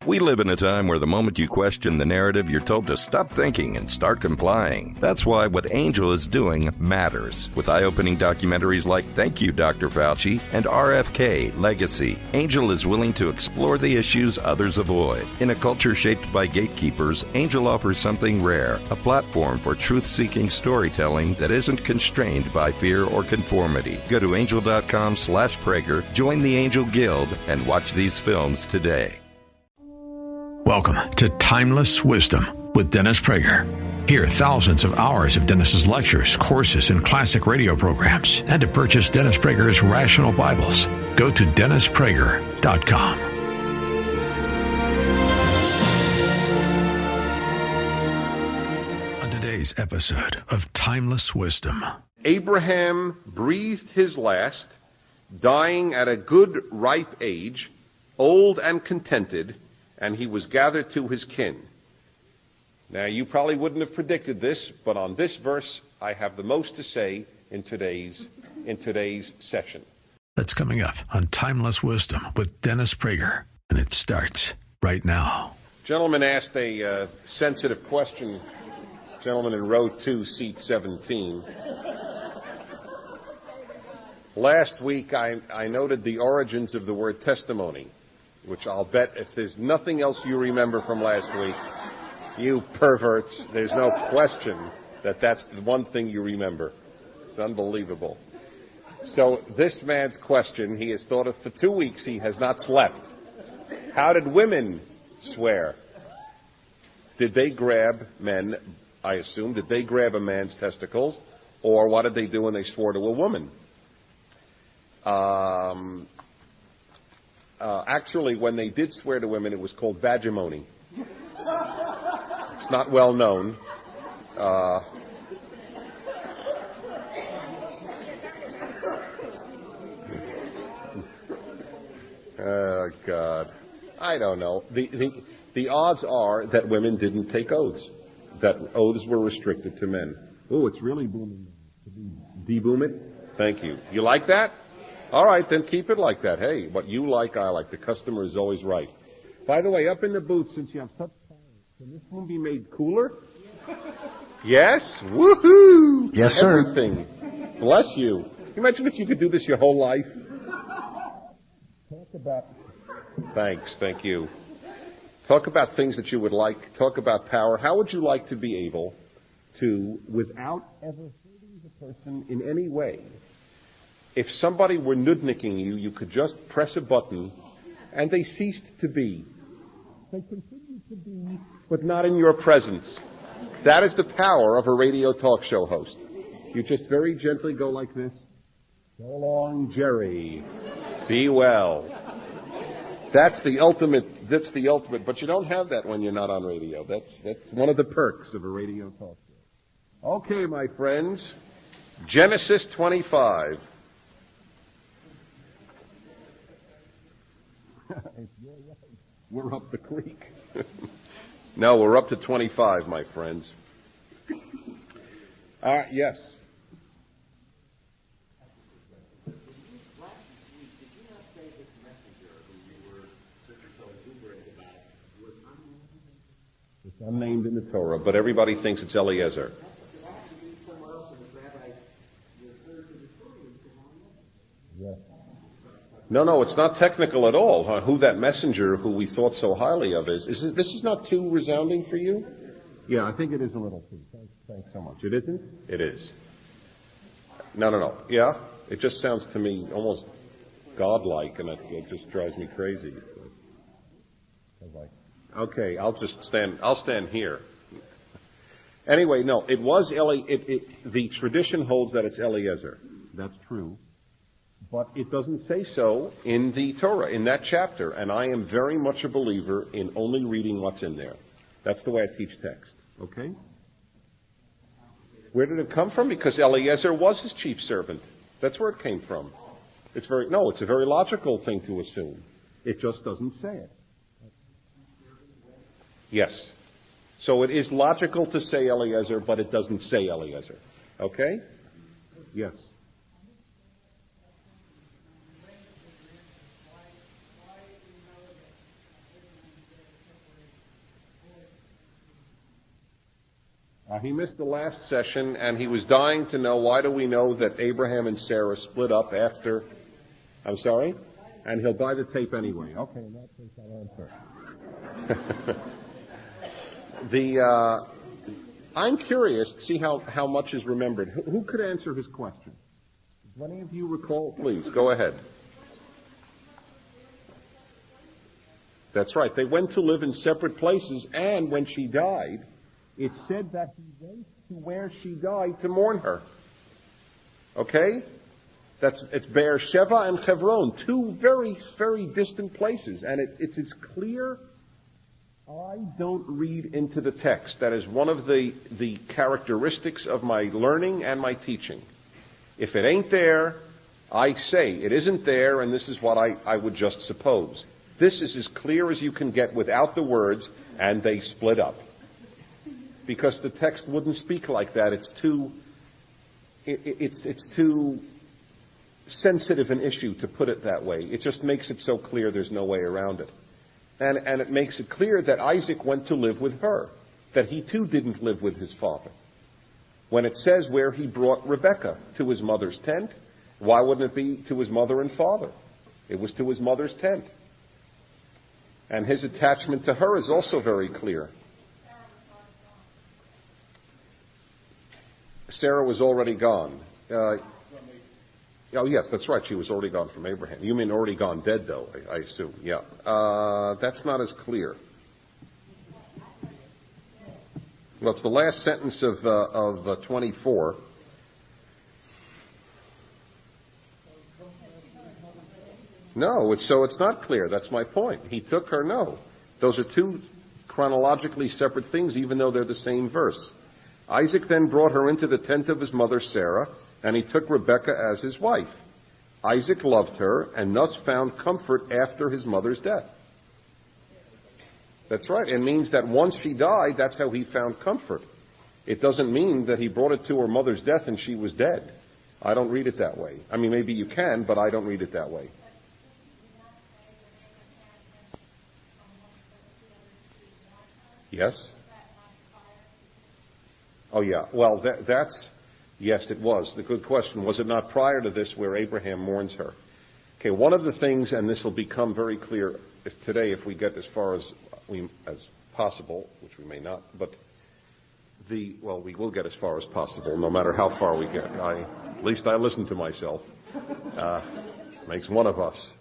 We live in a time where the moment you question the narrative, you're told to stop thinking and start complying. That's why what Angel is doing matters. With eye-opening documentaries like Thank You, Dr. Fauci and RFK Legacy, Angel is willing to explore the issues others avoid. In a culture shaped by gatekeepers, Angel offers something rare, a platform for truth-seeking storytelling that isn't constrained by fear or conformity. Go to angel.com/Prager, join the Angel Guild, and watch these films today. Welcome to Timeless Wisdom with Dennis Prager. Hear thousands of hours of Dennis's lectures, courses, and classic radio programs. And to purchase Dennis Prager's Rational Bibles, go to DennisPrager.com. On today's episode of Timeless Wisdom, Abraham breathed his last, dying at a good ripe age, old and contented, and he was gathered to his kin. Now, you probably wouldn't have predicted this, but on this verse, I have the most to say in today's session. That's coming up on Timeless Wisdom with Dennis Prager, and it starts right now. Gentleman asked a sensitive question. Gentleman in row 2, seat 17. Last week, I noted the origins of the word testimony, which I'll bet if there's nothing else you remember from last week, you perverts, there's no question that that's the one thing you remember. It's unbelievable. So this man's question, he has thought of for 2 weeks, he has not slept. How did women swear? Did they grab men, I assume, did they grab a man's testicles? Or what did they do when they swore to a woman? Actually, when they did swear to women, it was called badgemony. It's not well known. Oh, God. I don't know. The odds are that women didn't take oaths, that oaths were restricted to men. Oh, it's really booming. De-boom it? Thank you. You like that? All right, then keep it like that. Hey, what you like, I like. The customer is always right. By the way, up in the booth, since you have such power, can this room be made cooler? Yes? Woohoo! Yes, sir. Everything. Bless you. Imagine if you could do this your whole life. Talk about... Thanks, thank you. Talk about things that you would like. Talk about power. How would you like to be able to, without ever hurting the person in any way, if somebody were nudnicking you, you could just press a button and they ceased to be. They continued to be, but not in your presence. That is the power of a radio talk show host. You just very gently go like this. So long, Jerry. Be well. That's the ultimate, but you don't have that when you're not on radio. That's one of the perks of a radio talk show. Okay, my friends. Genesis 25. We're up the creek. No, we're up to 25, my friends. Yes. It's unnamed in the Torah, but everybody thinks it's Eliezer. Yes. No, it's not technical at all. Who that messenger, who we thought so highly of, is. This is not too resounding for you? Yeah, I think it is a little too. Thanks so much. It isn't? It is. No. Yeah? It just sounds to me almost godlike, and it just drives me crazy. Okay, I'll stand here. Anyway, no, it was the tradition holds that it's Eliezer. That's true. But it doesn't say so in the Torah, in that chapter, and I am very much a believer in only reading what's in there. That's the way I teach text, okay? Where did it come from? Because Eliezer was his chief servant. That's where it came from. It's a very logical thing to assume. It just doesn't say it. Yes. So it is logical to say Eliezer, but it doesn't say Eliezer. Okay? Yes. He missed the last session, and he was dying to know, why do we know that Abraham and Sarah split up after... I'm sorry? And he'll buy the tape anyway. Okay, in that case, I'll answer. I'm curious to see how much is remembered. Who could answer his question? Does any of you recall? Please, go ahead. That's right. They went to live in separate places, and when she died, it said that he went to where she died to mourn her. Okay? It's Beersheba and Hebron, two very, very distant places. And it's clear, I don't read into the text. That is one of the characteristics of my learning and my teaching. If it ain't there, I say it isn't there, and this is what I would just suppose. This is as clear as you can get without the words, and they split up. Because the text wouldn't speak like that. It's too sensitive an issue to put it that way. It just makes it so clear there's no way around it. And it makes it clear that Isaac went to live with her, that he too didn't live with his father. When it says where he brought Rebekah to his mother's tent, why wouldn't it be to his mother and father? It was to his mother's tent. And his attachment to her is also very clear. Sarah was already gone. Oh, yes, that's right. She was already gone from Abraham. You mean already gone dead, though, I assume. Yeah. That's not as clear. Well, it's the last sentence of 24. No, it's not clear. That's my point. He took her, no. Those are two chronologically separate things, even though they're the same verse. Isaac then brought her into the tent of his mother Sarah, and he took Rebekah as his wife. Isaac loved her, and thus found comfort after his mother's death. That's right. It means that once she died, that's how he found comfort. It doesn't mean that he brought it to her mother's death and she was dead. I don't read it that way. I mean, maybe you can, but I don't read it that way. Yes? Oh, yeah. Well, that's... Yes, it was. The good question. Was it not prior to this where Abraham mourns her? Okay, one of the things, and this will become very clear today if we get as far as possible, which we may not, but we will get as far as possible, no matter how far we get. At least I listen to myself. Makes one of us.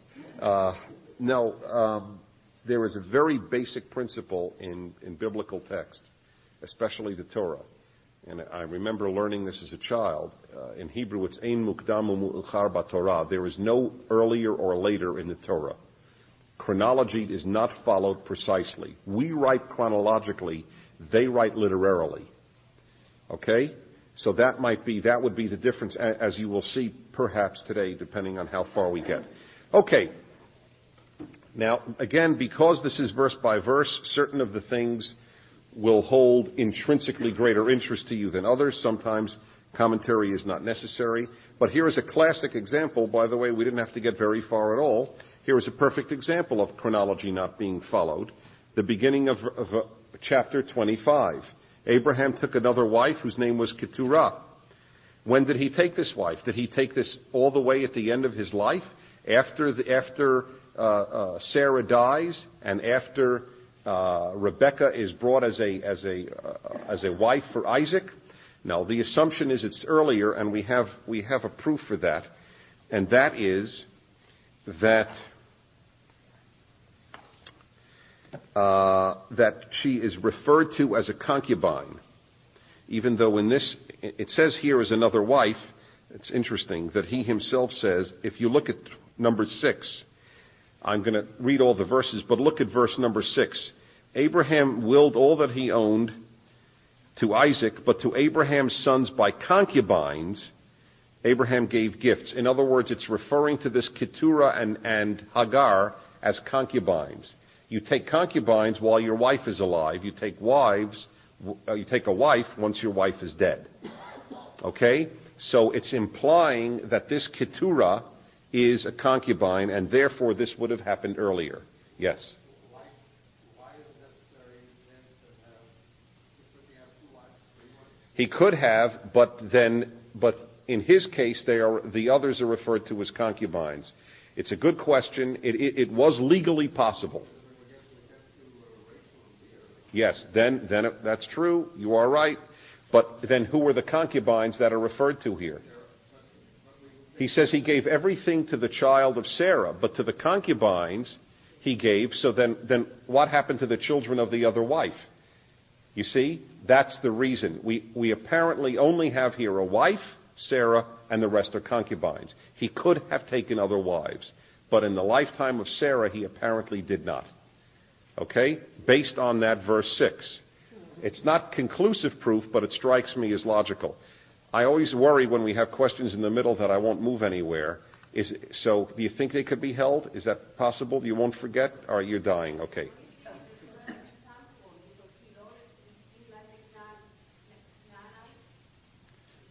There is a very basic principle in biblical text, especially the Torah. And I remember learning this as a child. In Hebrew, it's ein mukdam u'mu'achar b'Torah. There is no earlier or later in the Torah. Chronology is not followed precisely. We write chronologically. They write literarily. Okay? So that would be the difference, as you will see perhaps today, depending on how far we get. Okay. Now, again, because this is verse by verse, certain of the things will hold intrinsically greater interest to you than others. Sometimes commentary is not necessary. But here is a classic example. By the way, we didn't have to get very far at all. Here is a perfect example of chronology not being followed. The beginning of chapter 25. Abraham took another wife whose name was Keturah. When did he take this wife? Did he take this all the way at the end of his life? After Sarah dies and after Rebekah is brought as a wife for Isaac? No, the assumption is it's earlier, and we have a proof for that, and that is that she is referred to as a concubine, even though in this it says here as another wife. It's interesting that he himself says, if you look at number 6. I'm going to read all the verses, but look at verse number 6. Abraham willed all that he owned to Isaac, but to Abraham's sons by concubines, Abraham gave gifts. In other words, it's referring to this Keturah and Hagar as concubines. You take concubines while your wife is alive. You take a wife once your wife is dead. Okay? So it's implying that this Keturah is a concubine, and therefore this would have happened earlier. Yes? Why is it necessary then to have two wives? He could have, but in his case, the others are referred to as concubines. It's a good question. It was legally possible. Yes, then that's true. You are right. But then who are the concubines that are referred to here? He says he gave everything to the child of Sarah, but to the concubines he gave. So then what happened to the children of the other wife? You see, that's the reason. We apparently only have here a wife, Sarah, and the rest are concubines. He could have taken other wives, but in the lifetime of Sarah, he apparently did not. Okay? Based on that verse 6. It's not conclusive proof, but it strikes me as logical. I always worry when we have questions in the middle that I won't move anywhere. So do you think they could be held? Is that possible? You won't forget? Or you're dying? Okay.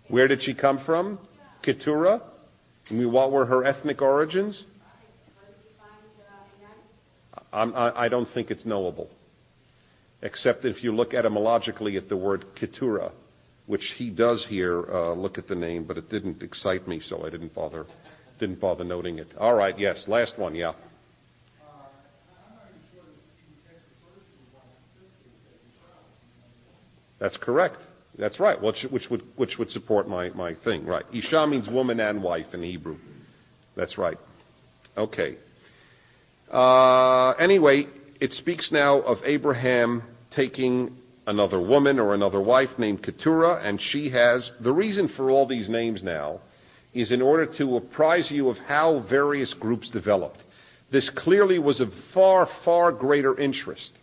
Where did she come from? Keturah? I mean, what were her ethnic origins? I don't think it's knowable, except if you look etymologically at the word Keturah, which he does here look at the name, but it didn't excite me, so I didn't bother noting it. All right, yes, last one, yeah. That's correct. That's right, which would support my thing, right. Isha means woman and wife in Hebrew. That's right. Okay. Anyway, it speaks now of Abraham taking another woman or another wife named Keturah, and she has, the reason for all these names now is in order to apprise you of how various groups developed. This clearly was of far, far greater interest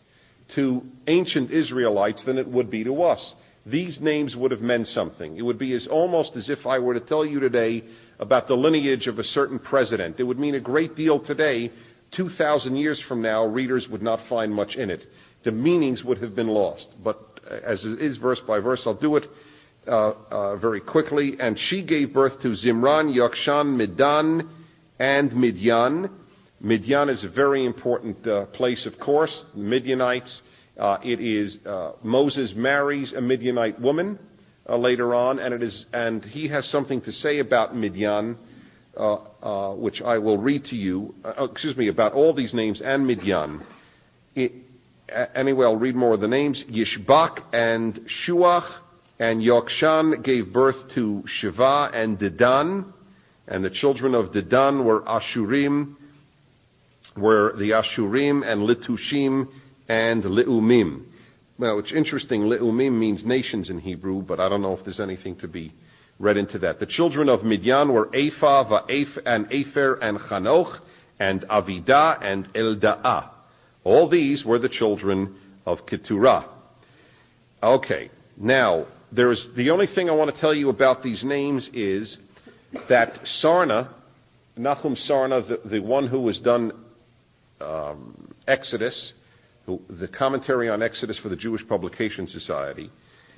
to ancient Israelites than it would be to us. These names would have meant something. It would be almost as if I were to tell you today about the lineage of a certain president. It would mean a great deal today. 2,000 years from now, readers would not find much in it. The meanings would have been lost. But as it is verse by verse, I'll do it very quickly. And she gave birth to Zimran, Yokshan, Midan, and Midian. Midian is a very important place, of course. Midianites. Moses marries a Midianite woman later on, and he has something to say about Midian, which I will read to you. About all these names and Midian. Anyway, I'll read more of the names. Yishbak and Shuach and Yokshan gave birth to Shiva and Dedan, and the children of Dedan were the Ashurim and Litushim and Leumim. Well, it's interesting, Leumim means nations in Hebrew, but I don't know if there's anything to be read into that. The children of Midian were Ephah and Afer and Chanoch and Avidah and Elda'ah. All these were the children of Keturah. Okay, now, the only thing I want to tell you about these names is that Sarna, Nahum Sarna, the one who has done Exodus, the commentary on Exodus for the Jewish Publication Society,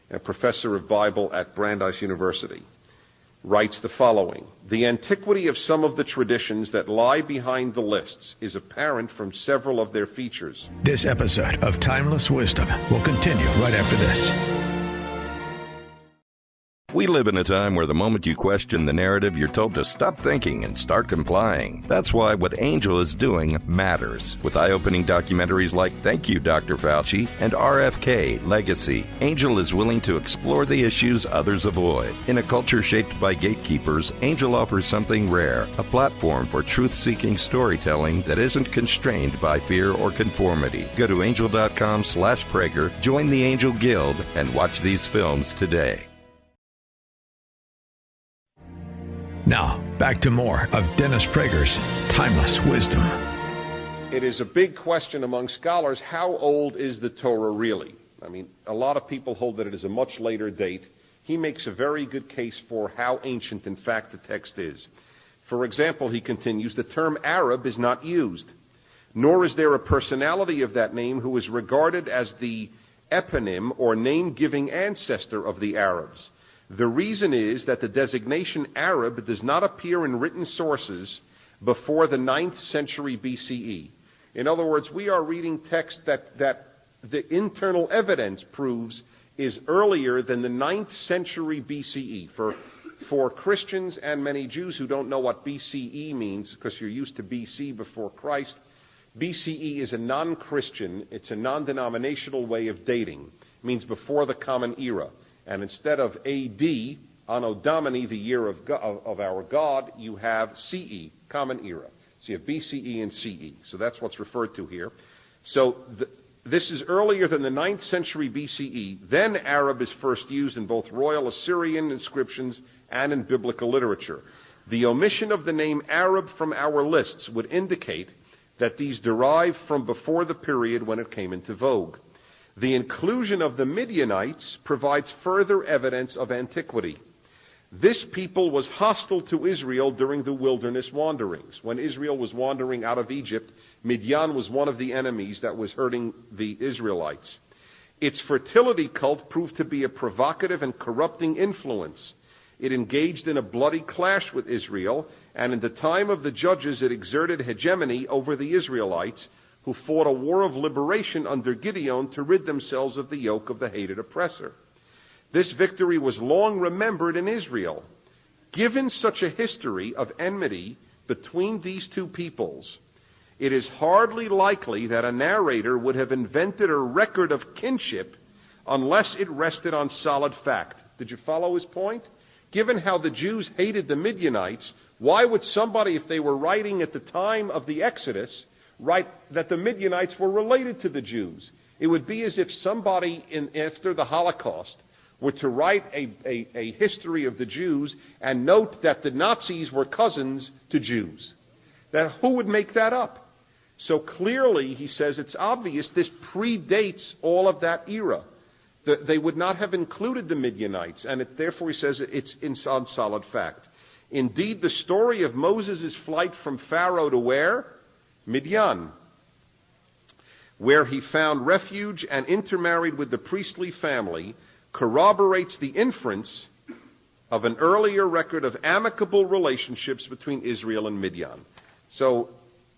and a professor of Bible at Brandeis University, writes the following. The antiquity of some of the traditions that lie behind the lists is apparent from several of their features. This episode of Timeless Wisdom will continue right after this. We live in a time where the moment you question the narrative, you're told to stop thinking and start complying. That's why what Angel is doing matters. With eye-opening documentaries like Thank You, Dr. Fauci, and RFK, Legacy, Angel is willing to explore the issues others avoid. In a culture shaped by gatekeepers, Angel offers something rare, a platform for truth-seeking storytelling that isn't constrained by fear or conformity. Go to angel.com/Prager, join the Angel Guild, and watch these films today. Now, back to more of Dennis Prager's Timeless Wisdom. It is a big question among scholars, how old is the Torah really? I mean, a lot of people hold that it is a much later date. He makes a very good case for how ancient, in fact, the text is. For example, he continues, the term Arab is not used, nor is there a personality of that name who is regarded as the eponym or name-giving ancestor of the Arabs. The reason is that the designation Arab does not appear in written sources before the 9th century BCE. In other words, we are reading text that the internal evidence proves is earlier than the 9th century BCE. For Christians and many Jews who don't know what BCE means, because you're used to BC, before Christ, BCE is a non-Christian, it's a non-denominational way of dating. It means before the Common Era. And instead of AD, Anno Domini, the year of our God, you have CE, Common Era. So you have BCE and CE. So that's what's referred to here. So this is earlier than the 9th century BCE. Then Arab is first used in both Royal Assyrian inscriptions and in biblical literature. The omission of the name Arab from our lists would indicate that these derive from before the period when it came into vogue. The inclusion of the Midianites provides further evidence of antiquity. This people was hostile to Israel during the wilderness wanderings. When Israel was wandering out of Egypt, Midian was one of the enemies that was hurting the Israelites. Its fertility cult proved to be a provocative and corrupting influence. It engaged in a bloody clash with Israel, and in the time of the judges it exerted hegemony over the Israelites, who fought a war of liberation under Gideon to rid themselves of the yoke of the hated oppressor. This victory was long remembered in Israel. Given such a history of enmity between these two peoples, it is hardly likely that a narrator would have invented a record of kinship unless it rested on solid fact. Did you follow his point? Given how the Jews hated the Midianites, why would somebody, if they were writing at the time of the Exodus, write that the Midianites were related to the Jews? It would be as if somebody after the Holocaust were to write a history of the Jews and note that the Nazis were cousins to Jews. Who would make that up? So clearly, he says, it's obvious this predates all of that era. They would not have included the Midianites, and therefore he says it's on solid fact. Indeed, the story of Moses' flight from Pharaoh to where? Midian, where he found refuge and intermarried with the priestly family, corroborates the inference of an earlier record of amicable relationships between Israel and Midian. So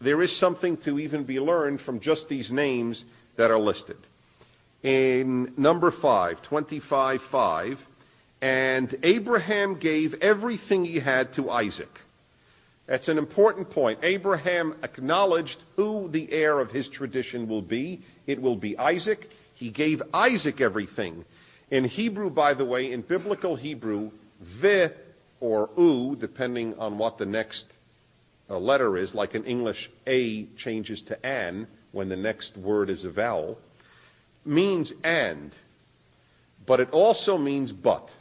there is something to even be learned from just these names that are listed. In number 5, 25:5, and Abraham gave everything he had to Isaac. That's an important point. Abraham acknowledged who the heir of his tradition will be. It will be Isaac. He gave Isaac everything. In Hebrew, by the way, in biblical Hebrew, ve or u, depending on what the next letter is, like in English, a changes to an when the next word is a vowel, means and, but it also means but.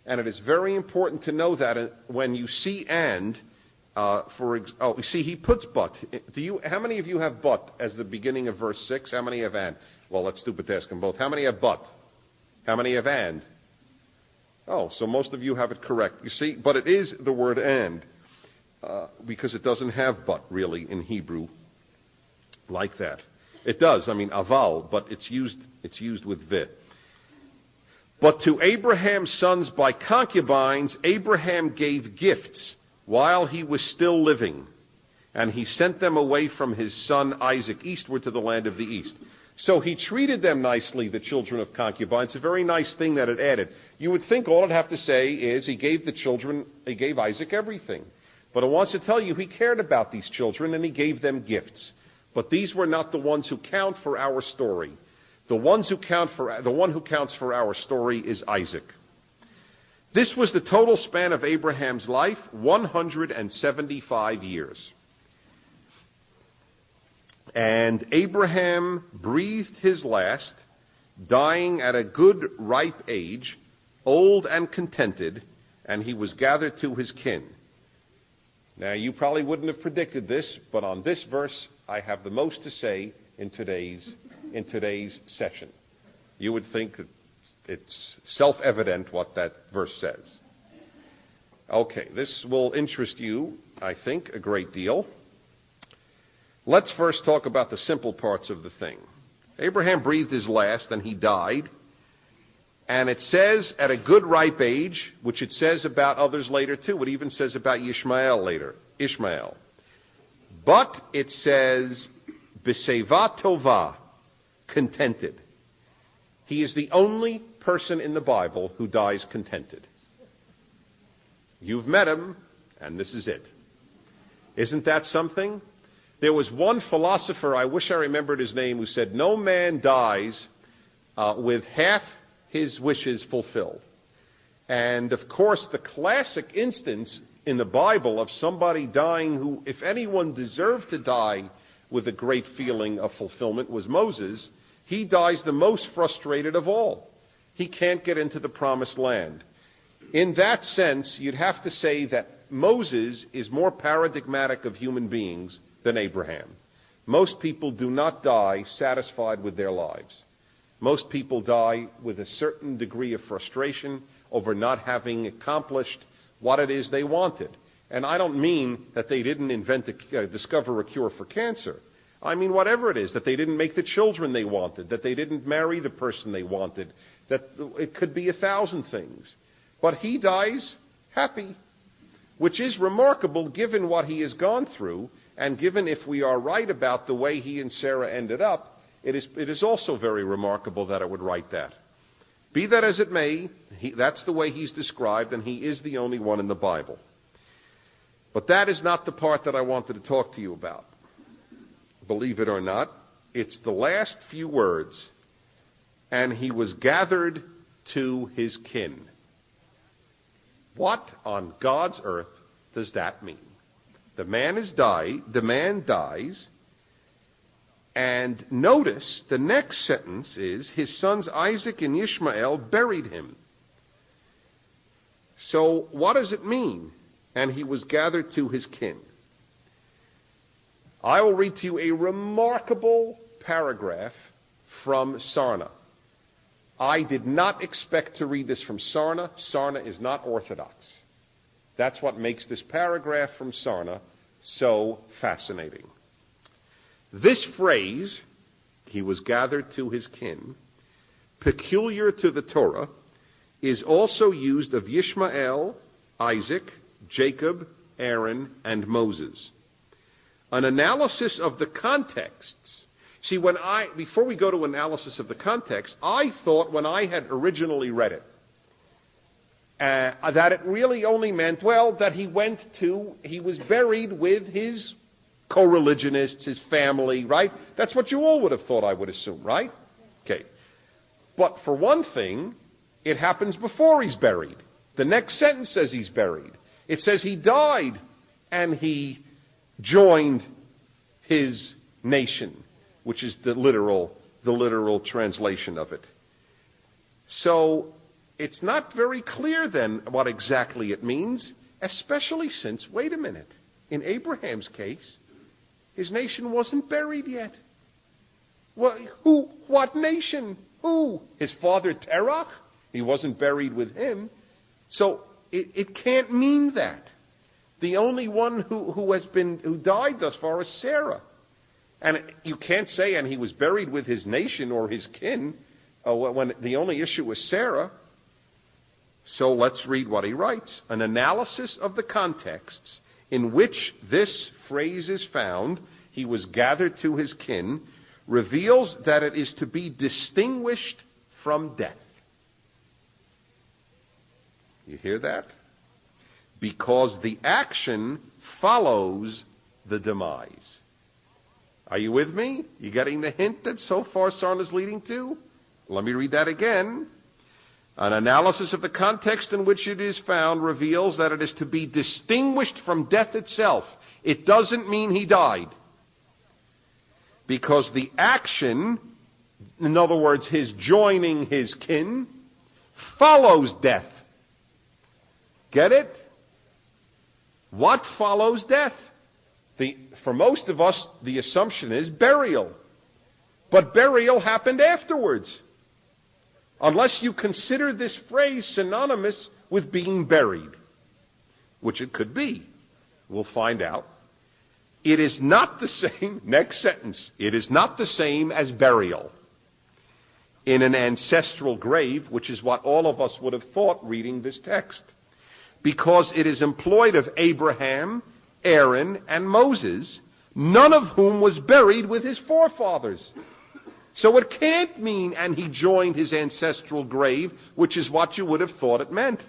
And it is very important to know that when you see and, you see, he puts but. How many of you have but as the beginning of verse 6? How many have and? Well, that's stupid to ask them both. How many have but? How many have and? Oh, so most of you have it correct. You see, but it is the word and, because it doesn't have but, really, in Hebrew like that. It does, aval, but it's used with ve. But to Abraham's sons by concubines, Abraham gave gifts while he was still living, and he sent them away from his son Isaac eastward to the land of the east. So he treated them nicely, the children of concubines. It's a very nice thing that it added. You would think all it'd have to say is he gave Isaac everything. But it wants to tell you he cared about these children and he gave them gifts. But these were not the ones who count for our story. The one who counts for our story is Isaac. This was the total span of Abraham's life, 175 years. And Abraham breathed his last, dying at a good ripe age, old and contented, and he was gathered to his kin. Now, you probably wouldn't have predicted this, but on this verse, I have the most to say in today's session. You would think that it's self-evident what that verse says. Okay, this will interest you, I think, a great deal. Let's first talk about the simple parts of the thing. Abraham breathed his last and he died. And it says at a good ripe age, which it says about others later too. It even says about Ishmael later. But it says, B'seva tova, contented. He is the only person in the Bible who dies contented. You've met him, and this is it. Isn't that something? There was one philosopher, I wish I remembered his name, who said, no man dies with half his wishes fulfilled. And, of course, the classic instance in the Bible of somebody dying who, if anyone deserved to die with a great feeling of fulfillment, was Moses. He dies the most frustrated of all. He can't get into the promised land. In that sense, you'd have to say that Moses is more paradigmatic of human beings than Abraham. Most people do not die satisfied with their lives. Most people die with a certain degree of frustration over not having accomplished what it is they wanted. And I don't mean that they didn't discover a cure for cancer. I mean whatever it is, that they didn't make the children they wanted, that they didn't marry the person they wanted, that it could be 1,000 things. But he dies happy, which is remarkable given what he has gone through, and given if we are right about the way he and Sarah ended up, it is also very remarkable that it would write that. Be that as it may, that's the way he's described, and he is the only one in the Bible. But that is not the part that I wanted to talk to you about. Believe it or not, it's the last few words, and he was gathered to his kin. What on God's earth does that mean? The man dies, and notice the next sentence is, his sons Isaac and Ishmael buried him. So what does it mean? And he was gathered to his kin. I will read to you a remarkable paragraph from Sarna. I did not expect to read this from Sarna. Sarna is not orthodox. That's what makes this paragraph from Sarna so fascinating. This phrase, he was gathered to his kin, peculiar to the Torah, is also used of Ishmael, Isaac, Jacob, Aaron, and Moses. An analysis of the contexts. See, before we go to analysis of the context, I thought when I had originally read it, that it really only meant, that he was buried with his co-religionists, his family, right? That's what you all would have thought, I would assume, right? Okay. But for one thing, it happens before he's buried. The next sentence says he's buried. It says he died and he joined his nation, which is the literal translation of it. So it's not very clear then what exactly it means, especially since, wait a minute, in Abraham's case, his nation wasn't buried yet. Well, who? What nation? Who? His father Terach? He wasn't buried with him. So it can't mean that. The only one who died thus far is Sarah. And you can't say, and he was buried with his nation or his kin, when the only issue was Sarah. So let's read what he writes. An analysis of the contexts in which this phrase is found, he was gathered to his kin, reveals that it is to be distinguished from death. You hear that? Because the action follows the demise. Are you with me? You getting the hint that so far Sarna is leading to? Let me read that again. An analysis of the context in which it is found reveals that it is to be distinguished from death itself. It doesn't mean he died. Because the action, in other words, his joining his kin, follows death. Get it? What follows death? For most of us, the assumption is burial. But burial happened afterwards. Unless you consider this phrase synonymous with being buried, which it could be. We'll find out. It is not the same, next sentence, it is not the same as burial in an ancestral grave, which is what all of us would have thought reading this text. Because it is employed of Abraham, Aaron, and Moses, none of whom was buried with his forefathers. So it can't mean, and he joined his ancestral grave, which is what you would have thought it meant.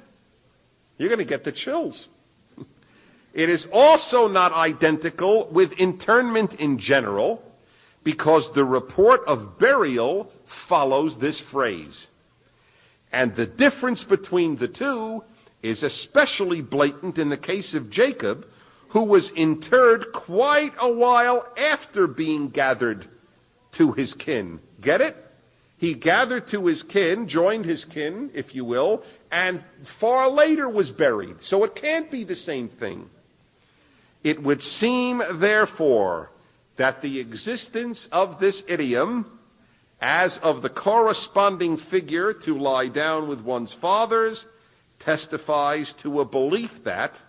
You're going to get the chills. It is also not identical with interment in general, because the report of burial follows this phrase. And the difference between the two is especially blatant in the case of Jacob, who was interred quite a while after being gathered to his kin. Get it? He gathered to his kin, joined his kin, if you will, and far later was buried. So it can't be the same thing. It would seem, therefore, that the existence of this idiom, as of the corresponding figure to lie down with one's fathers, testifies to a belief that,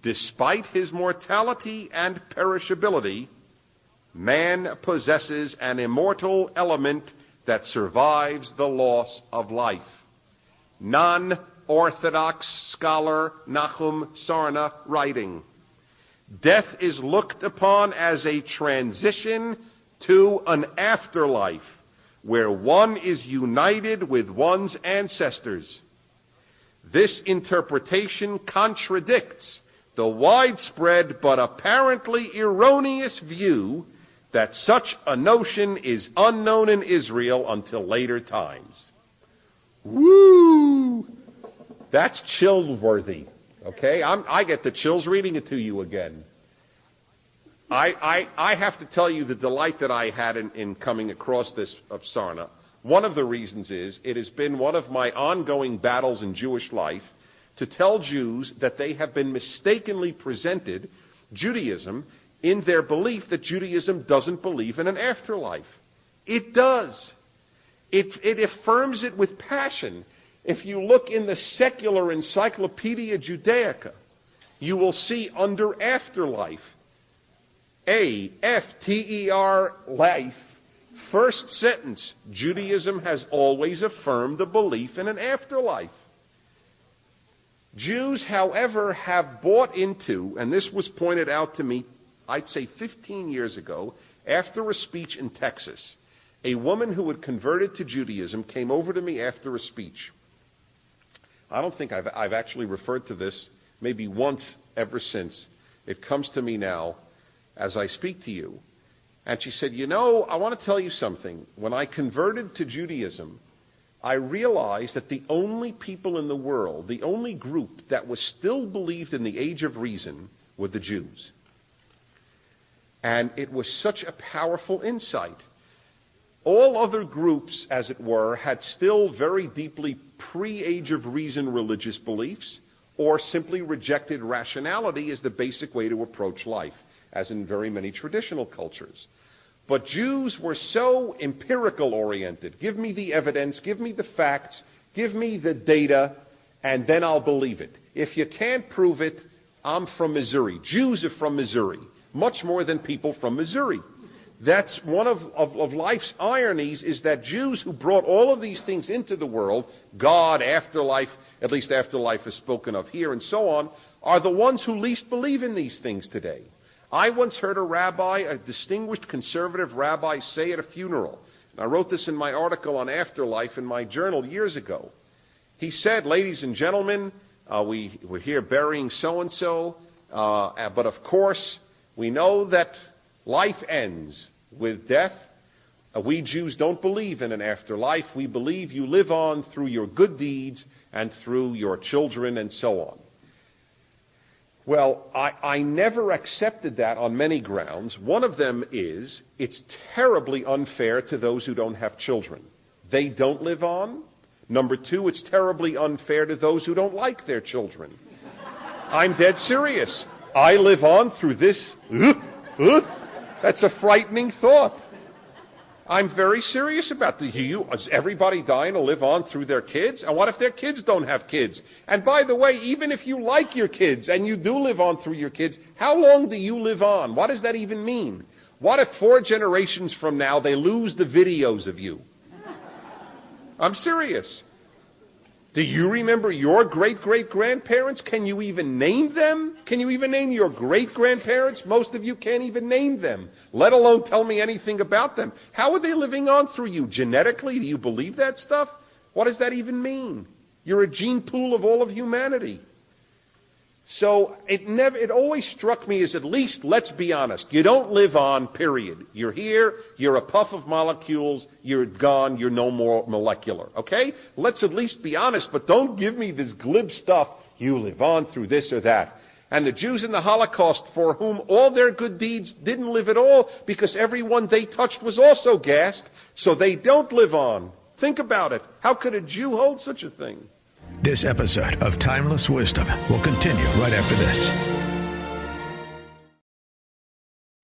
despite his mortality and perishability, man possesses an immortal element that survives the loss of life. Non-Orthodox scholar Nahum Sarna writing, death is looked upon as a transition to an afterlife where one is united with one's ancestors. This interpretation contradicts the widespread but apparently erroneous view that such a notion is unknown in Israel until later times. Woo! That's chill-worthy. Okay, I get the chills reading it to you again. I have to tell you the delight that I had in coming across this of Sarna. One of the reasons is it has been one of my ongoing battles in Jewish life to tell Jews that they have been mistakenly presented Judaism in their belief that Judaism doesn't believe in an afterlife. It does. It affirms it with passion. If you look in the secular Encyclopedia Judaica, you will see under afterlife, A-F-T-E-R, life, first sentence, Judaism has always affirmed the belief in an afterlife. Jews, however, have bought into, and this was pointed out to me, I'd say 15 years ago, after a speech in Texas. A woman who had converted to Judaism came over to me after a speech. I don't think I've actually referred to this maybe once ever since. It comes to me now as I speak to you. And she said, you know, I want to tell you something. When I converted to Judaism, I realized that the only people in the world, the only group that was still believed in the age of reason were the Jews. And it was such a powerful insight. All other groups, as it were, had still very deeply pre-age of reason religious beliefs, or simply rejected rationality as the basic way to approach life, as in very many traditional cultures. But Jews were so empirical oriented. Give me the evidence, give me the facts, give me the data, and then I'll believe it. If you can't prove it, I'm from Missouri. Jews are from Missouri, much more than people from Missouri. That's one of life's ironies, is that Jews who brought all of these things into the world, God, afterlife, at least afterlife is spoken of here, and so on, are the ones who least believe in these things today. I once heard a rabbi, a distinguished conservative rabbi, say at a funeral, and I wrote this in my article on afterlife in my journal years ago. He said, ladies and gentlemen, we're here burying so-and-so, but of course, we know that life ends with death. We Jews don't believe in an afterlife. We believe you live on through your good deeds and through your children and so on. Well, I never accepted that on many grounds. One of them is it's terribly unfair to those who don't have children. They don't live on. Number two, it's terribly unfair to those who don't like their children. I'm dead serious. I live on through this. That's a frightening thought. I'm very serious about this. Is everybody dying to live on through their kids? And what if their kids don't have kids? And by the way, even if you like your kids and you do live on through your kids, how long do you live on? What does that even mean? What if 4 generations from now they lose the videos of you? I'm serious. Do you remember your great-great-grandparents? Can you even name them? Can you even name your great-grandparents? Most of you can't even name them, let alone tell me anything about them. How are they living on through you? Genetically? Do you believe that stuff? What does that even mean? You're a gene pool of all of humanity. So it always struck me as, at least, let's be honest, you don't live on, period. You're here, you're a puff of molecules, you're gone, you're no more molecular, okay? Let's at least be honest, but don't give me this glib stuff, you live on through this or that. And the Jews in the Holocaust, for whom all their good deeds didn't live at all, because everyone they touched was also gassed, so they don't live on. Think about it. How could a Jew hold such a thing? This episode of Timeless Wisdom will continue right after this.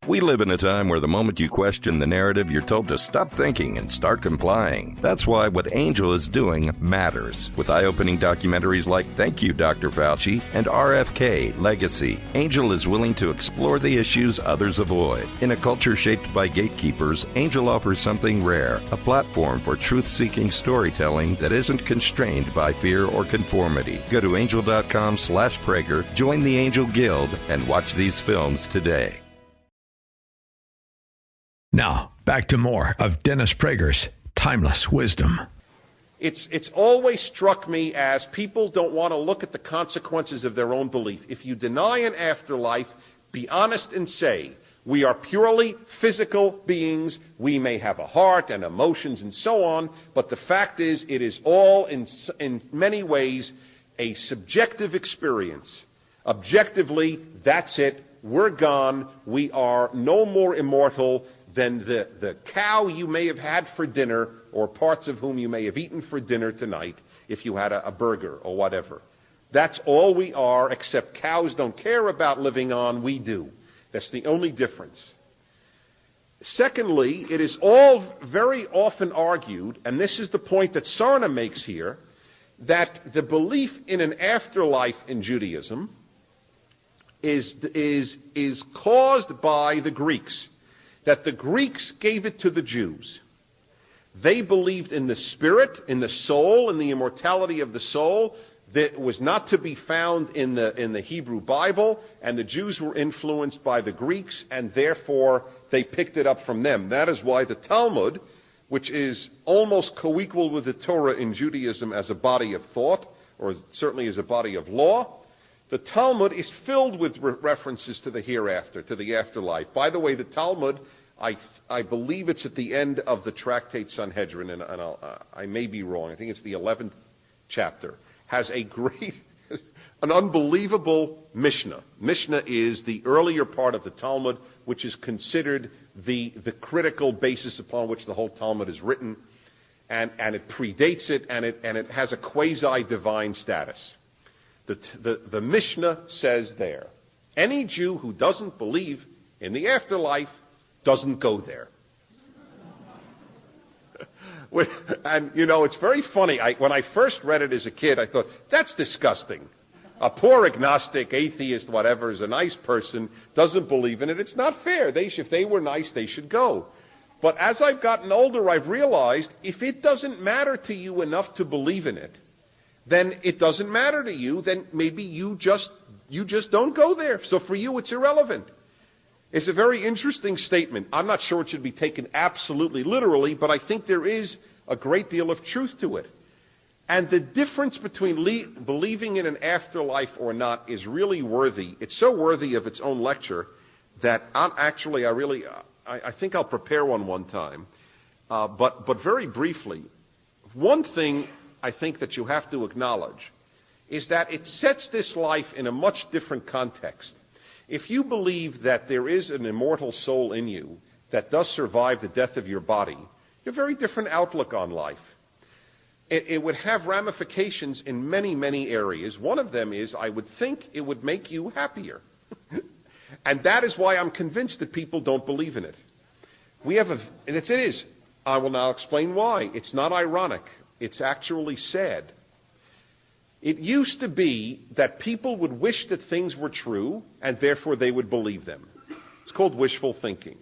We live in a time where the moment you question the narrative, you're told to stop thinking and start complying. That's why what Angel is doing matters. With eye-opening documentaries like Thank You, Dr. Fauci, and RFK, Legacy, Angel is willing to explore the issues others avoid. In a culture shaped by gatekeepers, Angel offers something rare, a platform for truth-seeking storytelling that isn't constrained by fear or conformity. Go to angel.com/Prager, join the Angel Guild, and watch these films today. Now, back to more of Dennis Prager's Timeless Wisdom. It's always struck me as people don't want to look at the consequences of their own belief. If you deny an afterlife, be honest and say, we are purely physical beings. We may have a heart and emotions and so on, but the fact is it is all in many ways a subjective experience. Objectively, that's it. We're gone. We are no more immortal than the cow you may have had for dinner, or parts of whom you may have eaten for dinner tonight if you had a burger or whatever. That's all we are, except cows don't care about living on. We do. That's the only difference. Secondly, it is all very often argued, and this is the point that Sarna makes here, that the belief in an afterlife in Judaism is caused by the Greeks. That the Greeks gave it to the Jews. They believed in the spirit, in the soul, in the immortality of the soul that was not to be found in the Hebrew Bible, and the Jews were influenced by the Greeks, and therefore they picked it up from them. That is why the Talmud, which is almost co-equal with the Torah in Judaism as a body of thought, or certainly as a body of law, the Talmud is filled with references to the hereafter, to the afterlife. By the way, the Talmud, I believe it's at the end of the tractate Sanhedrin, and I may be wrong. I think it's the 11th chapter. Has a great, an unbelievable Mishnah. Mishnah is the earlier part of the Talmud, which is considered the critical basis upon which the whole Talmud is written, and it predates it, and it has a quasi-divine status. The Mishnah says there, any Jew who doesn't believe in the afterlife doesn't go there. And, you know, it's very funny. When I first read it as a kid, I thought, that's disgusting. A poor agnostic, atheist, whatever, is a nice person, doesn't believe in it. It's not fair. If they were nice, they should go. But as I've gotten older, I've realized if it doesn't matter to you enough to believe in it, then it doesn't matter to you, then maybe you just don't go there. So for you, it's irrelevant. It's a very interesting statement. I'm not sure it should be taken absolutely literally, but I think there is a great deal of truth to it. And the difference between believing in an afterlife or not is really worthy. It's so worthy of its own lecture that I think I'll prepare one time. But very briefly, one thing I think that you have to acknowledge is that it sets this life in a much different context. If you believe that there is an immortal soul in you that does survive the death of your body, you have a very different outlook on life. It would have ramifications in many, many areas. One of them is, I would think it would make you happier. And that is why I'm convinced that people don't believe in it. It is. I will now explain why. It's not ironic. It's actually sad. It used to be that people would wish that things were true, and therefore they would believe them. It's called wishful thinking.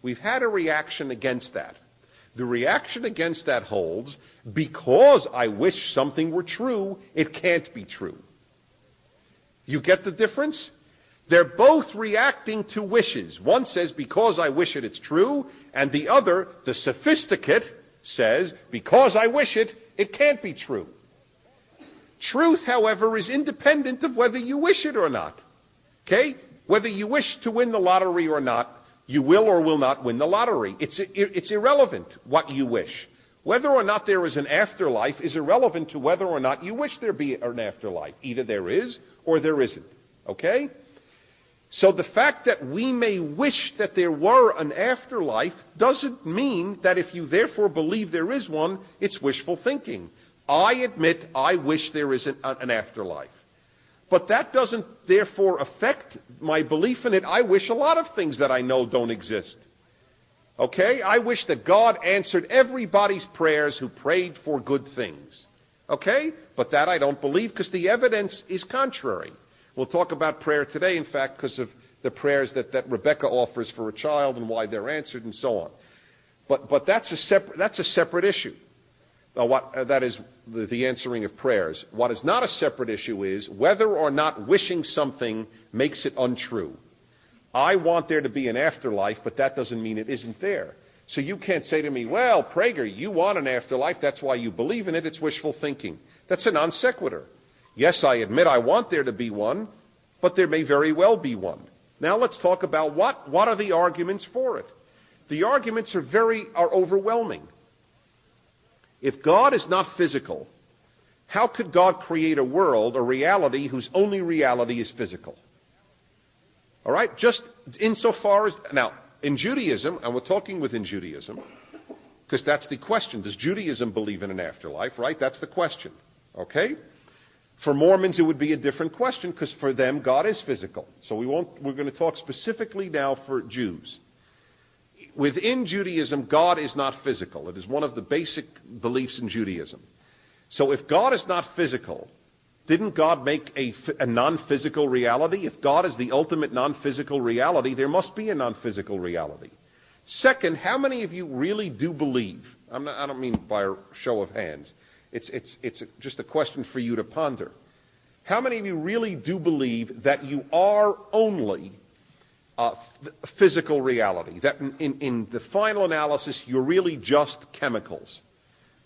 We've had a reaction against that. The reaction against that holds, because I wish something were true, it can't be true. You get the difference? They're both reacting to wishes. One says, because I wish it, it's true, and the other, the sophisticate, says, because I wish it, it can't be true. Truth, however, is independent of whether you wish it or not. Okay? Whether you wish to win the lottery or not, you will or will not win the lottery. It's irrelevant what you wish. Whether or not there is an afterlife is irrelevant to whether or not you wish there be an afterlife. Either there is or there isn't. Okay? So the fact that we may wish that there were an afterlife doesn't mean that if you therefore believe there is one, it's wishful thinking. I admit I wish there is an afterlife. But that doesn't therefore affect my belief in it. I wish a lot of things that I know don't exist. Okay? I wish that God answered everybody's prayers who prayed for good things. Okay? But that I don't believe because the evidence is contrary. We'll talk about prayer today, in fact, because of the prayers that Rebecca offers for a child and why they're answered and so on. But that's a separate issue. That is the answering of prayers. What is not a separate issue is whether or not wishing something makes it untrue. I want there to be an afterlife, but that doesn't mean it isn't there. So you can't say to me, well, Prager, you want an afterlife, that's why you believe in it, it's wishful thinking. That's a non sequitur. Yes, I admit I want there to be one, but there may very well be one. Now let's talk about what are the arguments for it. The arguments are overwhelming. If God is not physical, how could God create a world, a reality, whose only reality is physical? All right? Just insofar as... Now, in Judaism, and we're talking within Judaism, because that's the question. Does Judaism believe in an afterlife, right? That's the question. Okay? For Mormons, it would be a different question, because for them, God is physical. So we're going to talk specifically now for Jews. Within Judaism, God is not physical. It is one of the basic beliefs in Judaism. So if God is not physical, didn't God make a non-physical reality? If God is the ultimate non-physical reality, there must be a non-physical reality. Second, how many of you really do believe? I don't mean by a show of hands. It's just a question for you to ponder. How many of you really do believe that you are only physical reality, that in the final analysis you're really just chemicals,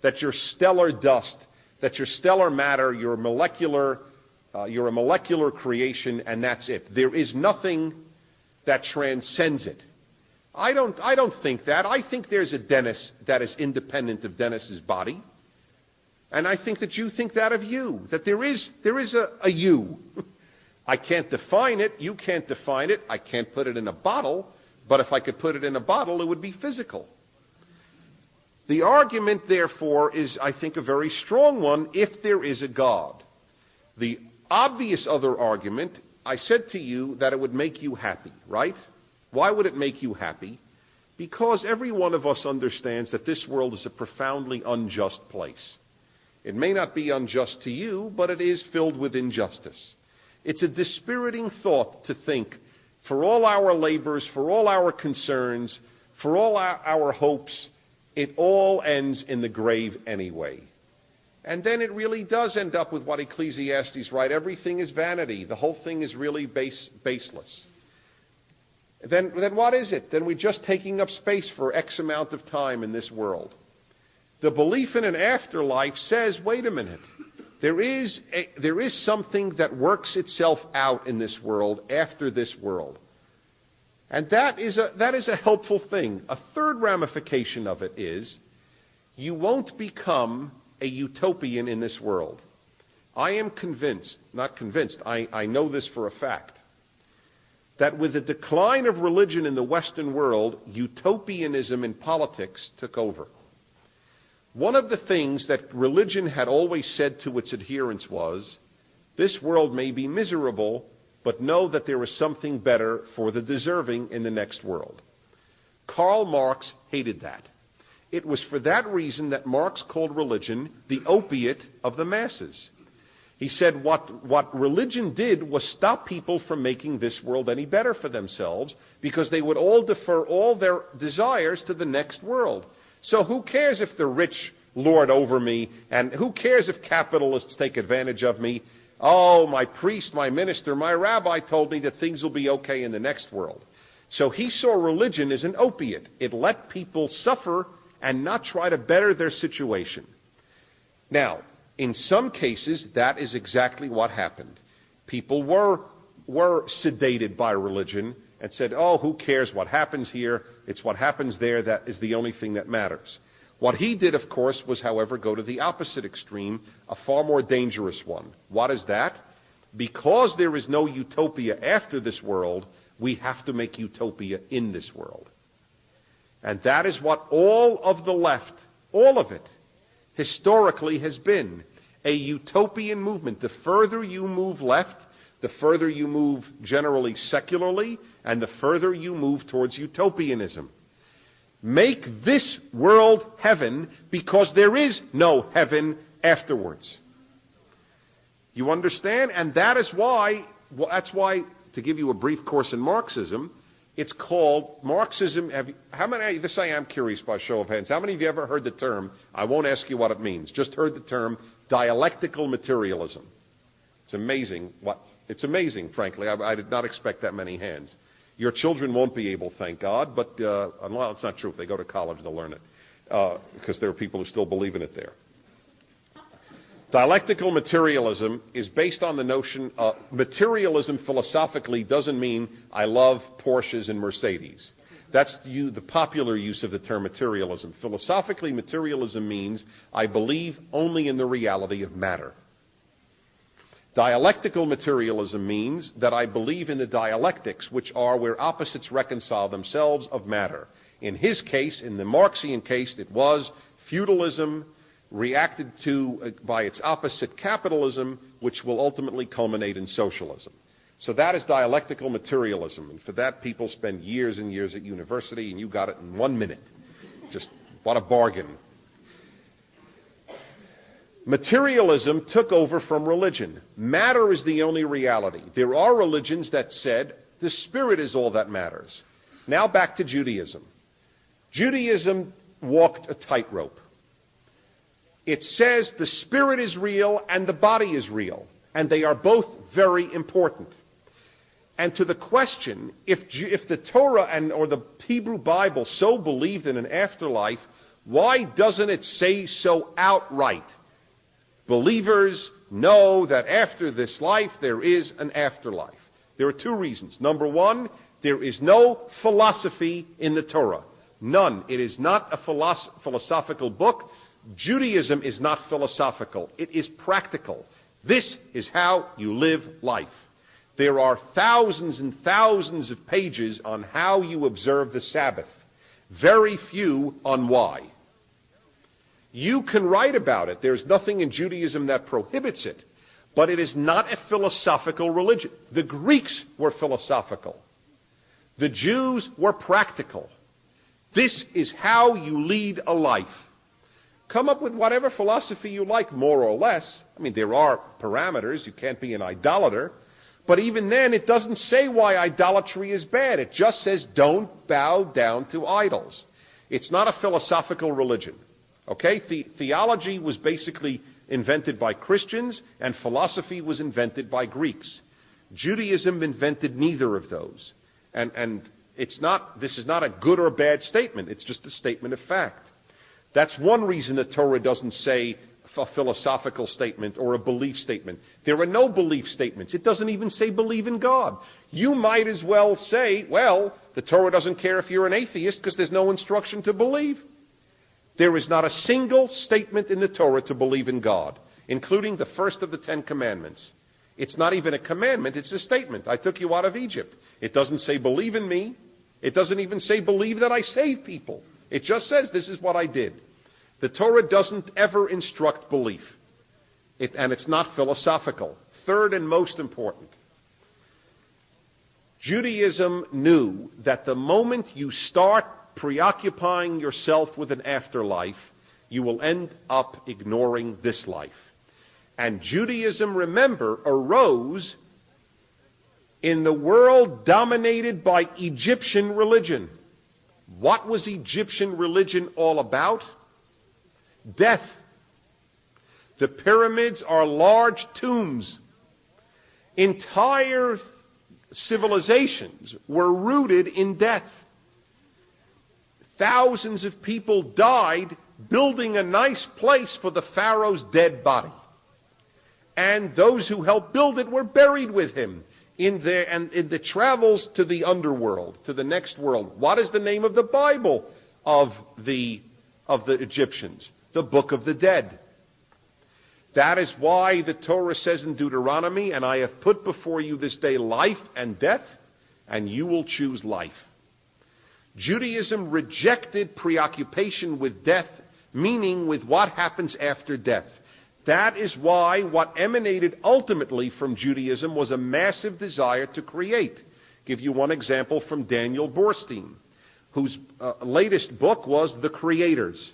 that you're stellar dust, that you're stellar matter, you're a molecular creation, and that's it? There is nothing that transcends it. I don't think that. I think there's a Dennis that is independent of Dennis's body, and I think that you think that of you, that there is a you. I can't define it. You can't define it. I can't put it in a bottle. But if I could put it in a bottle, it would be physical. The argument, therefore, is, I think, a very strong one if there is a God. The obvious other argument, I said to you that it would make you happy, right? Why would it make you happy? Because every one of us understands that this world is a profoundly unjust place. It may not be unjust to you, but it is filled with injustice. It's a dispiriting thought to think, for all our labors, for all our concerns, for all our hopes, it all ends in the grave anyway. And then it really does end up with what Ecclesiastes writes: everything is vanity. The whole thing is really baseless. Then what is it? Then we're just taking up space for X amount of time in this world. The belief in an afterlife says, wait a minute. There is something that works itself out in this world after this world. And that is a helpful thing. A third ramification of it is you won't become a utopian in this world. I am convinced, I know this for a fact, that with the decline of religion in the Western world, utopianism in politics took over. One of the things that religion had always said to its adherents was, this world may be miserable, but know that there is something better for the deserving in the next world. Karl Marx hated that. It was for that reason that Marx called religion the opiate of the masses. He said what religion did was stop people from making this world any better for themselves, because they would all defer all their desires to the next world. So who cares if the rich lord over me, and who cares if capitalists take advantage of me? Oh, my priest, my minister, my rabbi told me that things will be okay in the next world. So he saw religion as an opiate. It let people suffer and not try to better their situation. Now, in some cases, that is exactly what happened. People were sedated by religion and said, oh, who cares what happens here? It's what happens there that is the only thing that matters. What he did, of course, was, however, go to the opposite extreme, a far more dangerous one. What is that? Because there is no utopia after this world, we have to make utopia in this world. And that is what all of the left, all of it, historically has been, a utopian movement. The further you move left, the further you move generally secularly, and the further you move towards utopianism. Make this world heaven because there is no heaven afterwards. You understand? And that is why, to give you a brief course in Marxism, it's called Marxism. This I am curious by show of hands. How many of you ever heard the term, I won't ask you what it means, just heard the term dialectical materialism? It's amazing. It's amazing, frankly. I did not expect that many hands. Your children won't be able, thank God, but well, it's not true. If they go to college, they'll learn it because there are people who still believe in it there. Dialectical materialism is based on the notion materialism philosophically doesn't mean I love Porsches and Mercedes. That's the popular use of the term materialism. Philosophically, materialism means I believe only in the reality of matter. Dialectical materialism means that I believe in the dialectics, which are where opposites reconcile themselves of matter. In his case, in the Marxian case, it was feudalism reacted to by its opposite capitalism, which will ultimately culminate in socialism. So that is dialectical materialism. And for that, people spend years and years at university, and you got it in 1 minute. Just what a bargain. Materialism took over from religion. Matter is the only reality. There are religions that said the spirit is all that matters. Now back to Judaism. Judaism walked a tightrope. It says the spirit is real and the body is real, and they are both very important. And to the question, if the Torah or the Hebrew Bible so believed in an afterlife, why doesn't it say so outright? Believers know that after this life there is an afterlife. There are two reasons. Number one, there is no philosophy in the Torah. None. It is not a philosophical book. Judaism is not philosophical. It is practical. This is how you live life. There are thousands and thousands of pages on how you observe the Sabbath. Very few on why. You can write about it. There's nothing in Judaism that prohibits it. But it is not a philosophical religion. The Greeks were philosophical. The Jews were practical. This is how you lead a life. Come up with whatever philosophy you like, more or less. I mean, there are parameters. You can't be an idolater. But even then, it doesn't say why idolatry is bad. It just says don't bow down to idols. It's not a philosophical religion. Okay? Theology was basically invented by Christians, and philosophy was invented by Greeks. Judaism invented neither of those. And this is not a good or bad statement. It's just a statement of fact. That's one reason the Torah doesn't say a philosophical statement or a belief statement. There are no belief statements. It doesn't even say believe in God. You might as well say, well, the Torah doesn't care if you're an atheist because there's no instruction to believe. There is not a single statement in the Torah to believe in God, including the first of the 10 commandments. It's not even a commandment, it's a statement. I took you out of Egypt. It doesn't say believe in me. It doesn't even say believe that I save people. It just says this is what I did. The Torah doesn't ever instruct belief. And it's not philosophical. Third and most important, Judaism knew that the moment you start preoccupying yourself with an afterlife, you will end up ignoring this life. And Judaism, remember, arose in the world dominated by Egyptian religion. What was Egyptian religion all about? Death. The pyramids are large tombs. Entire civilizations were rooted in death. Thousands of people died building a nice place for the Pharaoh's dead body. And those who helped build it were buried with him in the travels to the underworld, to the next world. What is the name of the Bible of the Egyptians? The Book of the Dead. That is why the Torah says in Deuteronomy, and I have put before you this day life and death, and you will choose life. Judaism rejected preoccupation with death, meaning with what happens after death. That is why what emanated ultimately from Judaism was a massive desire to create. Give you one example from Daniel Borstein, whose latest book was The Creators.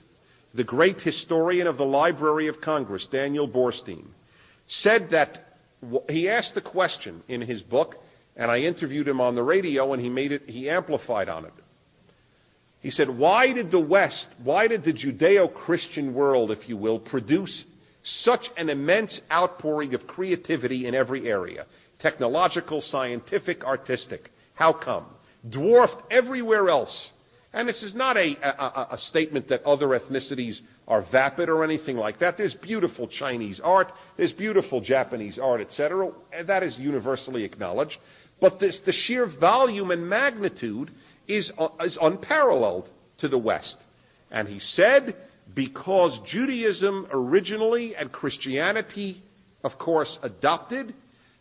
The great historian of the Library of Congress, Daniel Borstein, said that he asked the question in his book, and I interviewed him on the radio, and he amplified on it. He said, why did the West, why did the Judeo-Christian world, if you will, produce such an immense outpouring of creativity in every area? Technological, scientific, artistic. How come? Dwarfed everywhere else. And this is not a statement that other ethnicities are vapid or anything like that. There's beautiful Chinese art, there's beautiful Japanese art, etc. That is universally acknowledged. But the sheer volume and magnitude is unparalleled to the West. And he said, because Judaism originally and Christianity, of course, adopted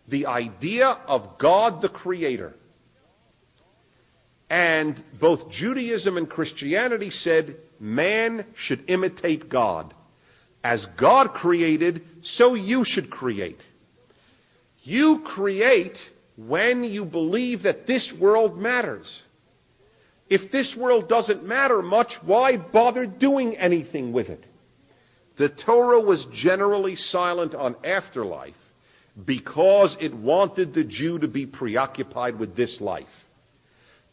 the idea of God the Creator. And both Judaism and Christianity said man should imitate God. As God created, so you should create. You create when you believe that this world matters. If this world doesn't matter much, why bother doing anything with it? The Torah was generally silent on afterlife because it wanted the Jew to be preoccupied with this life.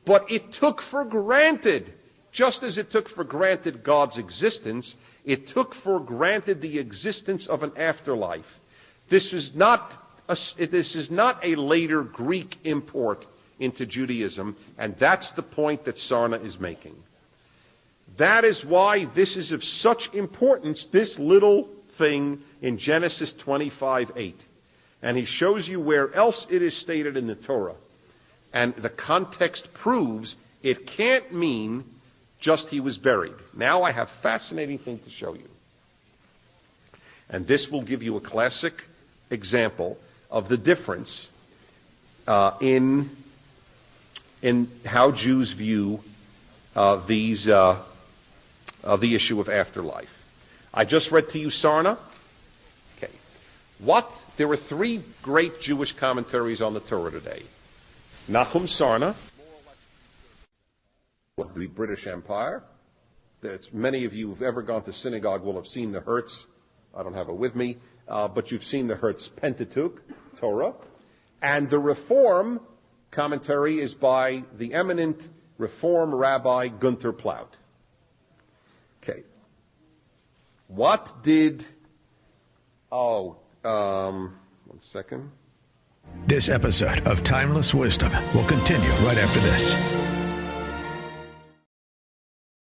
But it took for granted, just as it took for granted God's existence, it took for granted the existence of an afterlife. This is not a later Greek import into Judaism, and that's the point that Sarna is making. That is why this is of such importance, this little thing in Genesis 25:8. And he shows you where else it is stated in the Torah. And the context proves it can't mean just he was buried. Now I have a fascinating thing to show you. And this will give you a classic example of the difference in how Jews view the issue of afterlife. I just read to you Sarna. Okay. There were three great Jewish commentaries on the Torah today. Nahum Sarna, the British Empire. Many of you who've ever gone to synagogue will have seen the Hertz. I don't have it with me, but you've seen the Hertz Pentateuch, Torah. And the Reform commentary is by the eminent Reform Rabbi Gunther Plaut. Okay. One second. This episode of Timeless Wisdom will continue right after this.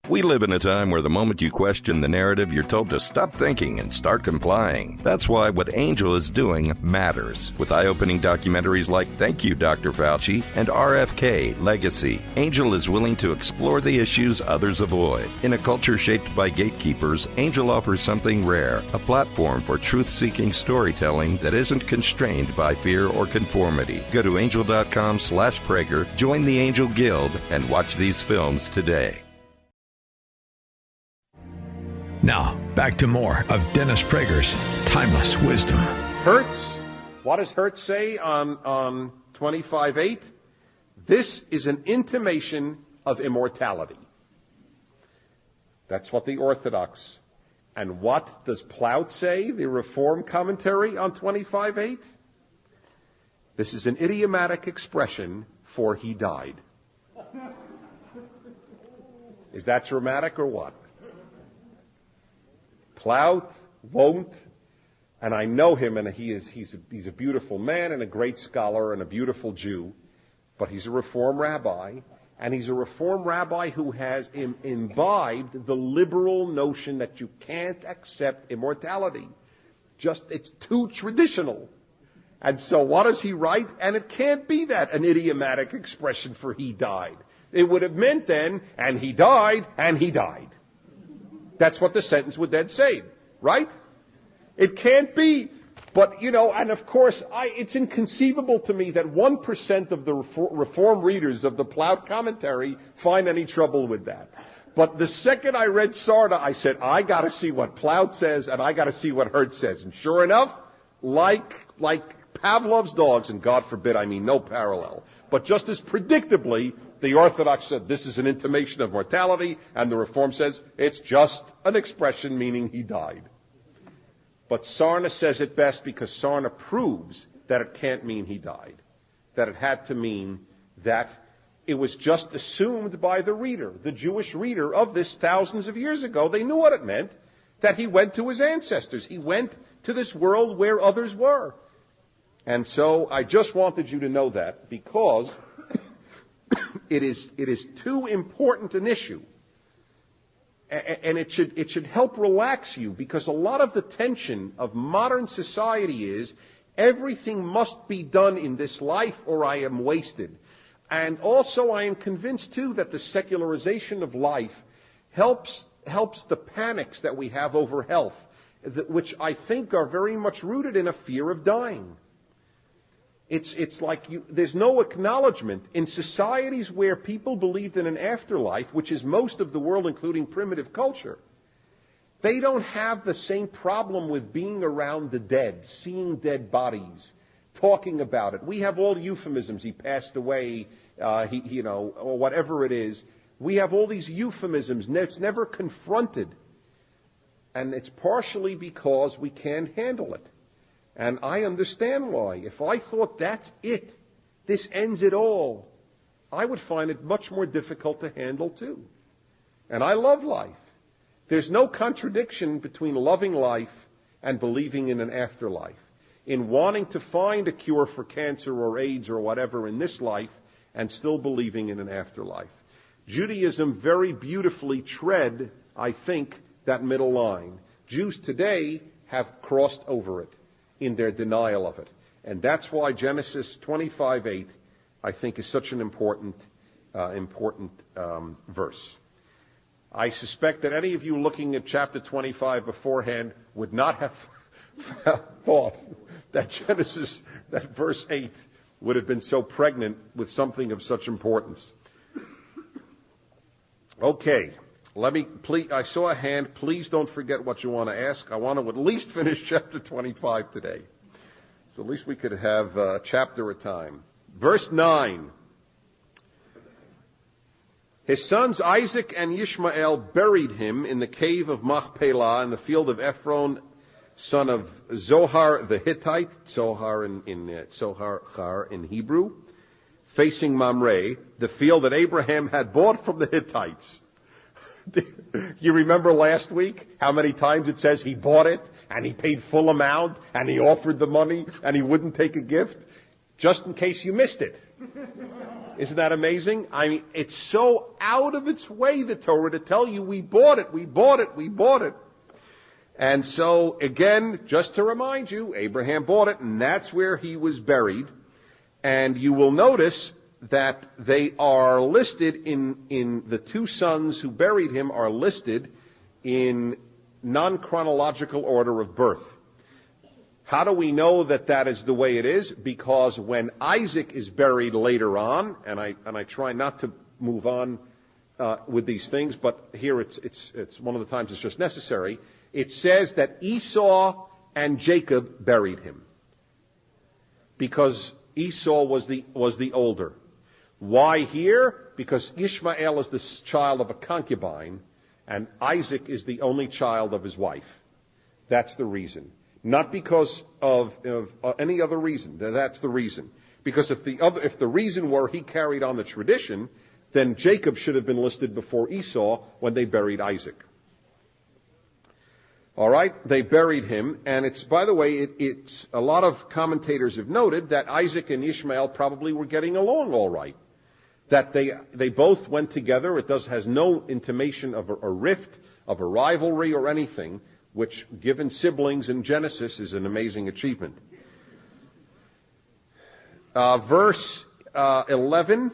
We live in a time where the moment you question the narrative, you're told to stop thinking and start complying. That's why what Angel is doing matters. With eye-opening documentaries like Thank You, Dr. Fauci and RFK Legacy, Angel is willing to explore the issues others avoid. In a culture shaped by gatekeepers, Angel offers something rare, a platform for truth-seeking storytelling that isn't constrained by fear or conformity. Go to angel.com/Prager, join the Angel Guild, and watch these films today. Now, back to more of Dennis Prager's Timeless Wisdom. Hertz, what does Hertz say on 25:8? This is an intimation of immortality. That's what the Orthodox. And what does Plaut say, the Reform commentary on 25:8? This is an idiomatic expression for he died. Is that dramatic or what? Plaut won't And I know him, and he's a beautiful man and a great scholar and a beautiful Jew, but he's a Reform rabbi, and he's a Reform rabbi who has imbibed the liberal notion that you can't accept immortality. It's too traditional. And so what does he write? And it can't be that, an idiomatic expression for he died. It would have meant then, and he died, and he died. That's what the sentence would then say, right? It can't be. But, and of course, it's inconceivable to me that 1% of the Reform readers of the Plaut commentary find any trouble with that. But the second I read Sarda, I said, I got to see what Plaut says, and I got to see what Hertz says. And sure enough, like Pavlov's dogs, and God forbid, I mean no parallel, but just as predictably, the Orthodox said this is an intimation of mortality, and the Reform says it's just an expression meaning he died. But Sarna says it best because Sarna proves that it can't mean he died, that it had to mean that it was just assumed by the reader, the Jewish reader of this thousands of years ago. They knew what it meant, that he went to his ancestors. He went to this world where others were. And so I just wanted you to know that because it is too important an issue. And it should help relax you, because a lot of the tension of modern society is everything must be done in this life or I am wasted. And also I am convinced too that the secularization of life helps the panics that we have over health, which I think are very much rooted in a fear of dying. It's like there's no acknowledgement in societies where people believed in an afterlife, which is most of the world, including primitive culture. They don't have the same problem with being around the dead, seeing dead bodies, talking about it. We have all euphemisms. He passed away, or whatever it is. We have all these euphemisms. It's never confronted. And it's partially because we can't handle it. And I understand why. If I thought that's it, this ends it all, I would find it much more difficult to handle too. And I love life. There's no contradiction between loving life and believing in an afterlife, in wanting to find a cure for cancer or AIDS or whatever in this life and still believing in an afterlife. Judaism very beautifully tread, I think, that middle line. Jews today have crossed over it in their denial of it. And that's why Genesis 25:8, I think, is such an important verse. I suspect that any of you looking at chapter 25 beforehand would not have thought that that verse 8 would have been so pregnant with something of such importance. Okay. I saw a hand. Please don't forget what you want to ask. I want to at least finish chapter 25 today. So at least we could have a chapter at a time. Verse 9. His sons Isaac and Ishmael buried him in the cave of Machpelah in the field of Ephron, son of Zohar the Hittite, Zohar in Hebrew, facing Mamre, the field that Abraham had bought from the Hittites. You remember last week how many times it says he bought it and he paid full amount and he offered the money and he wouldn't take a gift? Just in case you missed it. Isn't that amazing? I mean, it's so out of its way, the Torah, to tell you we bought it, we bought it, we bought it. And so, again, just to remind you, Abraham bought it, and that's where he was buried. And you will notice that they are listed in the two sons who buried him are listed in non-chronological order of birth. How do we know that that is the way it is? Because when Isaac is buried later on, and I try not to move on with these things, but here it's one of the times it's just necessary. It says that Esau and Jacob buried him because Esau was the older. Why here? Because Ishmael is the child of a concubine, and Isaac is the only child of his wife. That's the reason. Not because of any other reason. That's the reason. Because if the reason were he carried on the tradition, then Jacob should have been listed before Esau when they buried Isaac. All right, they buried him, and it's, by the way, it's a lot of commentators have noted that Isaac and Ishmael probably were getting along all right. That they both went together. It has no intimation of a rift, of a rivalry or anything, which, given siblings in Genesis, is an amazing achievement. Verse 11,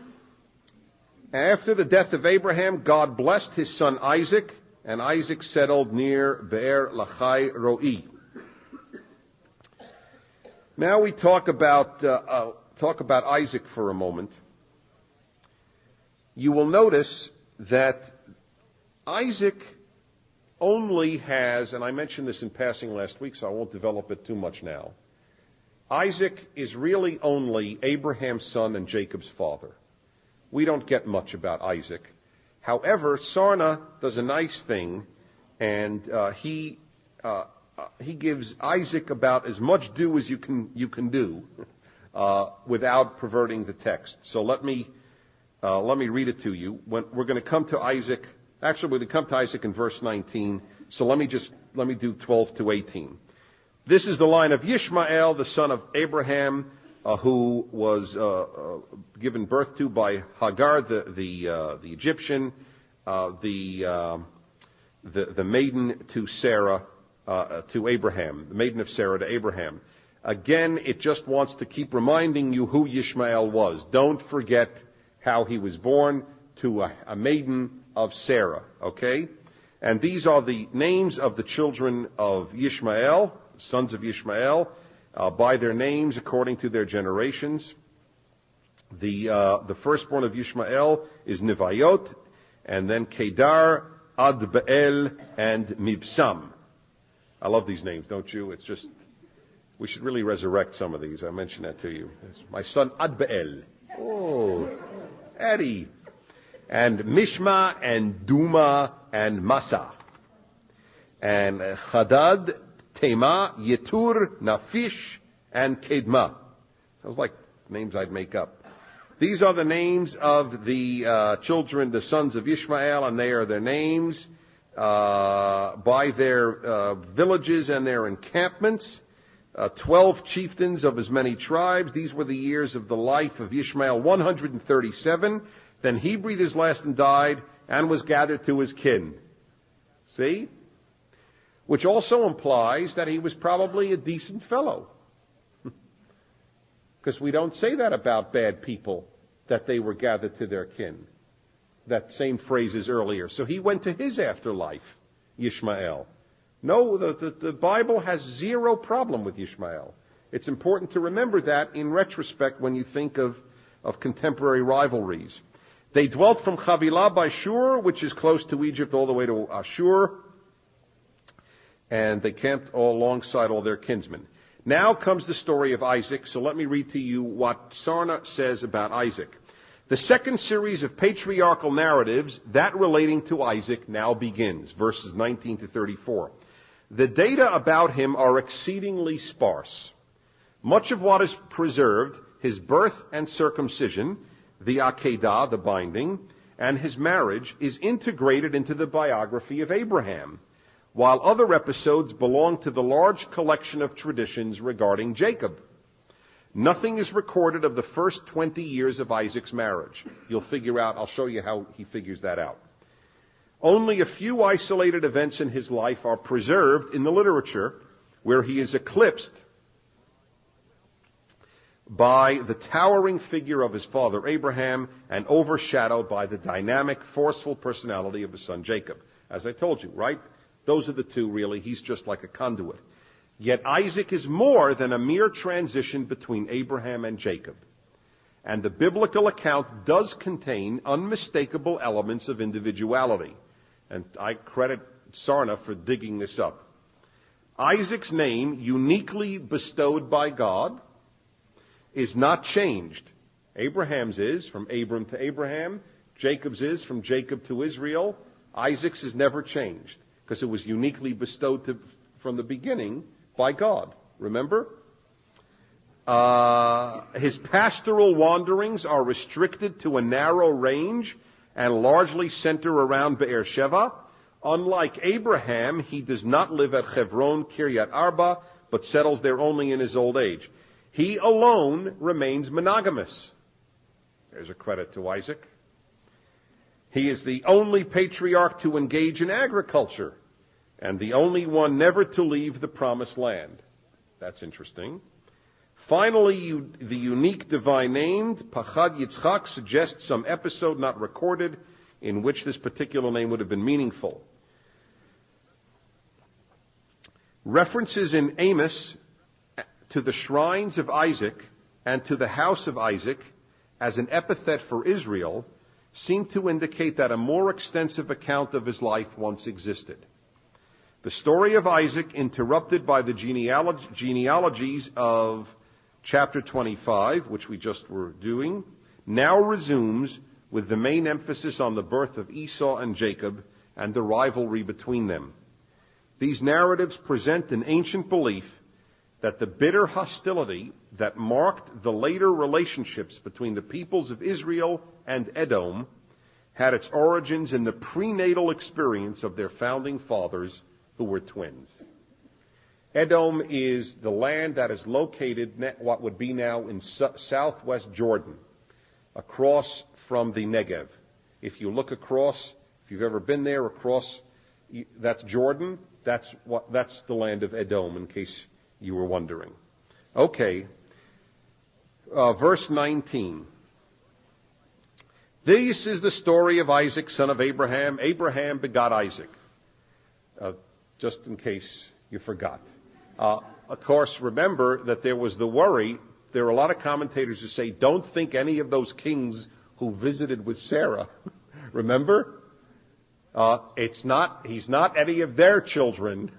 after the death of Abraham, God blessed his son Isaac, and Isaac settled near Be'er Lachai Roi. Now we talk about Isaac for a moment. You will notice that Isaac only has, and I mentioned this in passing last week, so I won't develop it too much now. Isaac is really only Abraham's son and Jacob's father. We don't get much about Isaac. However, Sarna does a nice thing, and he gives Isaac about as much due as you can do without perverting the text. So let me read it to you. We're going to come to Isaac. Actually, we're going to come to Isaac in verse 19. So let me do 12 to 18. This is the line of Ishmael, the son of Abraham, who was given birth to by Hagar, the Egyptian, the maiden to Sarah, to Abraham, the maiden of Sarah to Abraham. Again, it just wants to keep reminding you who Ishmael was. Don't forget how he was born to a maiden of Sarah, okay? And these are the names of the children of Ishmael, sons of Ishmael, by their names according to their generations. The firstborn of Ishmael is Nevayot, and then Kedar, Adbeel, and Mibsam. I love these names, don't you? It's just, we should really resurrect some of these. I mentioned that to you. It's my son Adbeel. Oh, Eddie. And Mishma, and Duma, and Masa. And Hadad, Tema, Yetur, Nafish, and Kedma. Sounds like names I'd make up. These are the names of the children, the sons of Ishmael, and they are their names by their villages and their encampments. 12 chieftains of as many tribes. These were the years of the life of Ishmael, 137. Then he breathed his last and died, and was gathered to his kin. See? Which also implies that he was probably a decent fellow. Because we don't say that about bad people, that they were gathered to their kin. That same phrase is earlier. So he went to his afterlife, Ishmael. No, the Bible has zero problem with Ishmael. It's important to remember that in retrospect when you think of contemporary rivalries. They dwelt from Havilah by Shur, which is close to Egypt, all the way to Ashur. And they camped alongside all their kinsmen. Now comes the story of Isaac, so let me read to you what Sarna says about Isaac. The second series of patriarchal narratives, that relating to Isaac, now begins, verses 19 to 34. The data about him are exceedingly sparse. Much of what is preserved, his birth and circumcision, the Akedah, the binding, and his marriage, is integrated into the biography of Abraham, while other episodes belong to the large collection of traditions regarding Jacob. Nothing is recorded of the first 20 years of Isaac's marriage. You'll figure out, I'll show you how he figures that out. Only a few isolated events in his life are preserved in the literature, where he is eclipsed by the towering figure of his father Abraham and overshadowed by the dynamic, forceful personality of his son Jacob. As I told you, right? Those are the two, really. He's just like a conduit. Yet Isaac is more than a mere transition between Abraham and Jacob. And the biblical account does contain unmistakable elements of individuality. And I credit Sarna for digging this up. Isaac's name, uniquely bestowed by God, is not changed. Abraham's is, from Abram to Abraham. Jacob's is, from Jacob to Israel. Isaac's is never changed, because it was uniquely bestowed from the beginning by God. Remember? His pastoral wanderings are restricted to a narrow range and largely center around Be'er Sheva, Unlike Abraham, he does not live at Hebron, Kiryat Arba, but settles there only in his old age. He alone remains monogamous. There's a credit to Isaac. He is the only patriarch to engage in agriculture and the only one never to leave the promised land. That's interesting. Finally, the unique divine name, Pachad Yitzchak, suggests some episode not recorded in which this particular name would have been meaningful. References in Amos to the shrines of Isaac and to the house of Isaac as an epithet for Israel seem to indicate that a more extensive account of his life once existed. The story of Isaac, interrupted by the genealogies of chapter 25, which we just were doing, now resumes with the main emphasis on the birth of Esau and Jacob and the rivalry between them. These narratives present an ancient belief that the bitter hostility that marked the later relationships between the peoples of Israel and Edom had its origins in the prenatal experience of their founding fathers, who were twins. Edom is the land that is located what would be now in southwest Jordan, across from the Negev. If you look across, if you've ever been there across, that's Jordan. That's the land of Edom, in case you were wondering. Okay, verse 19. This is the story of Isaac, son of Abraham. Abraham begot Isaac. Just in case you forgot. Of course, remember that there was the worry. There are a lot of commentators who say, don't think any of those kings who visited with Sarah. Remember? He's not any of their children,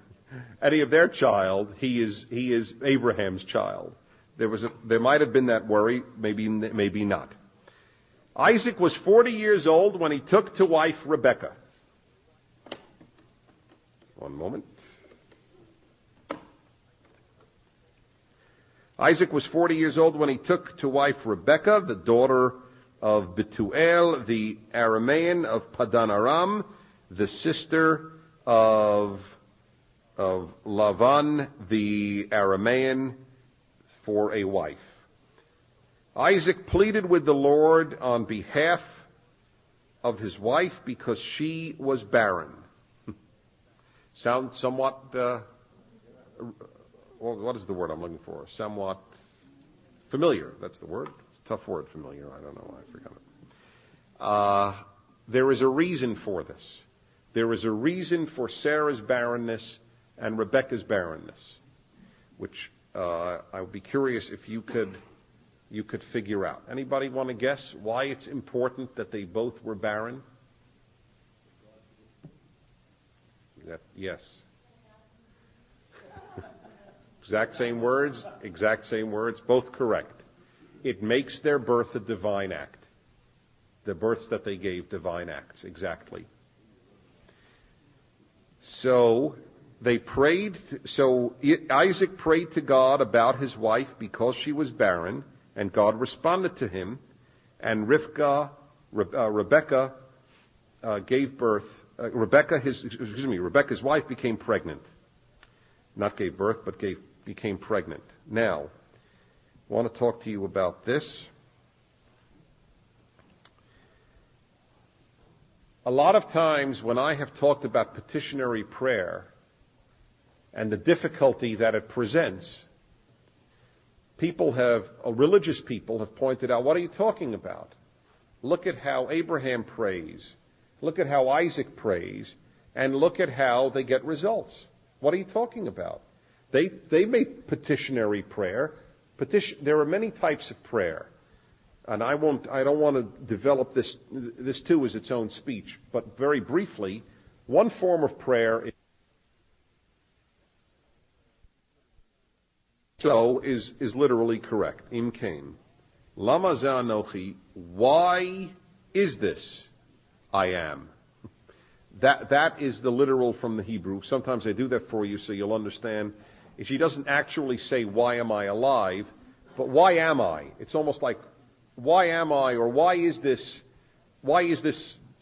any of their child. He is Abraham's child. There might have been that worry, maybe not. Isaac was 40 years old when he took to wife Rebekah. One moment. Isaac was 40 years old when he took to wife Rebekah, the daughter of Bethuel, the Aramean of Padan Aram, the sister of Lavan, the Aramean, for a wife. Isaac pleaded with the Lord on behalf of his wife because she was barren. Sounds somewhat, what is the word I'm looking for? Somewhat familiar, that's the word. It's a tough word, familiar. I don't know why I forgot it. There is a reason for this. There is a reason for Sarah's barrenness and Rebekah's barrenness, which I would be curious if you could figure out. Anybody want to guess why it's important that they both were barren? Yes. Exact same words, both correct. It makes their birth a divine act. The births that they gave, divine acts, exactly. So they prayed. Isaac prayed to God about his wife because she was barren, and God responded to him. And Rebekah gave birth. Rebekah's wife became pregnant. Not gave birth, but became pregnant. Now, I want to talk to you about this. A lot of times when I have talked about petitionary prayer and the difficulty that it presents, religious people have pointed out, what are you talking about? Look at how Abraham prays. Look at how Isaac prays. And look at how they get results. What are you talking about? They make petitionary prayer. There are many types of prayer. And I don't want to develop this too as its own speech, but very briefly, one form of prayer is literally correct. Im kain. Lama za anochi, why is this I am? That is the literal from the Hebrew. Sometimes I do that for you so you'll understand. She doesn't actually say, why am I alive? But why am I? It's almost like, why am I, or why is this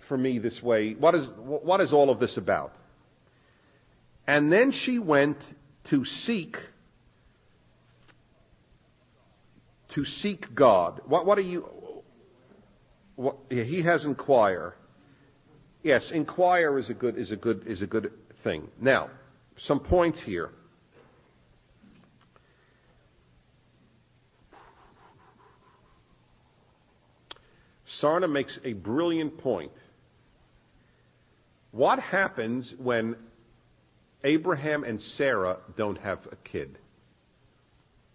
for me this way. What is all of this about? And then she went to seek God. What are you? He has inquire. Yes, inquire is a good thing. Now, some points here. Sarna makes a brilliant point. What happens when Abraham and Sarah don't have a kid?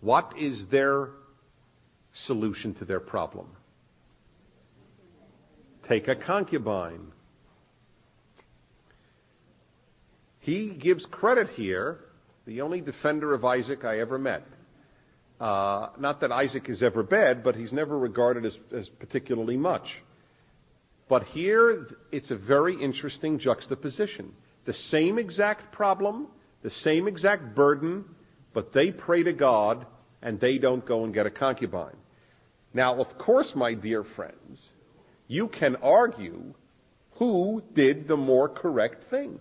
What is their solution to their problem? Take a concubine. He gives credit here, the only defender of Isaac I ever met. Not that Isaac is ever bad, but he's never regarded as particularly much. But here, it's a very interesting juxtaposition. The same exact problem, the same exact burden, but they pray to God, and they don't go and get a concubine. Now, of course, my dear friends, you can argue who did the more correct thing.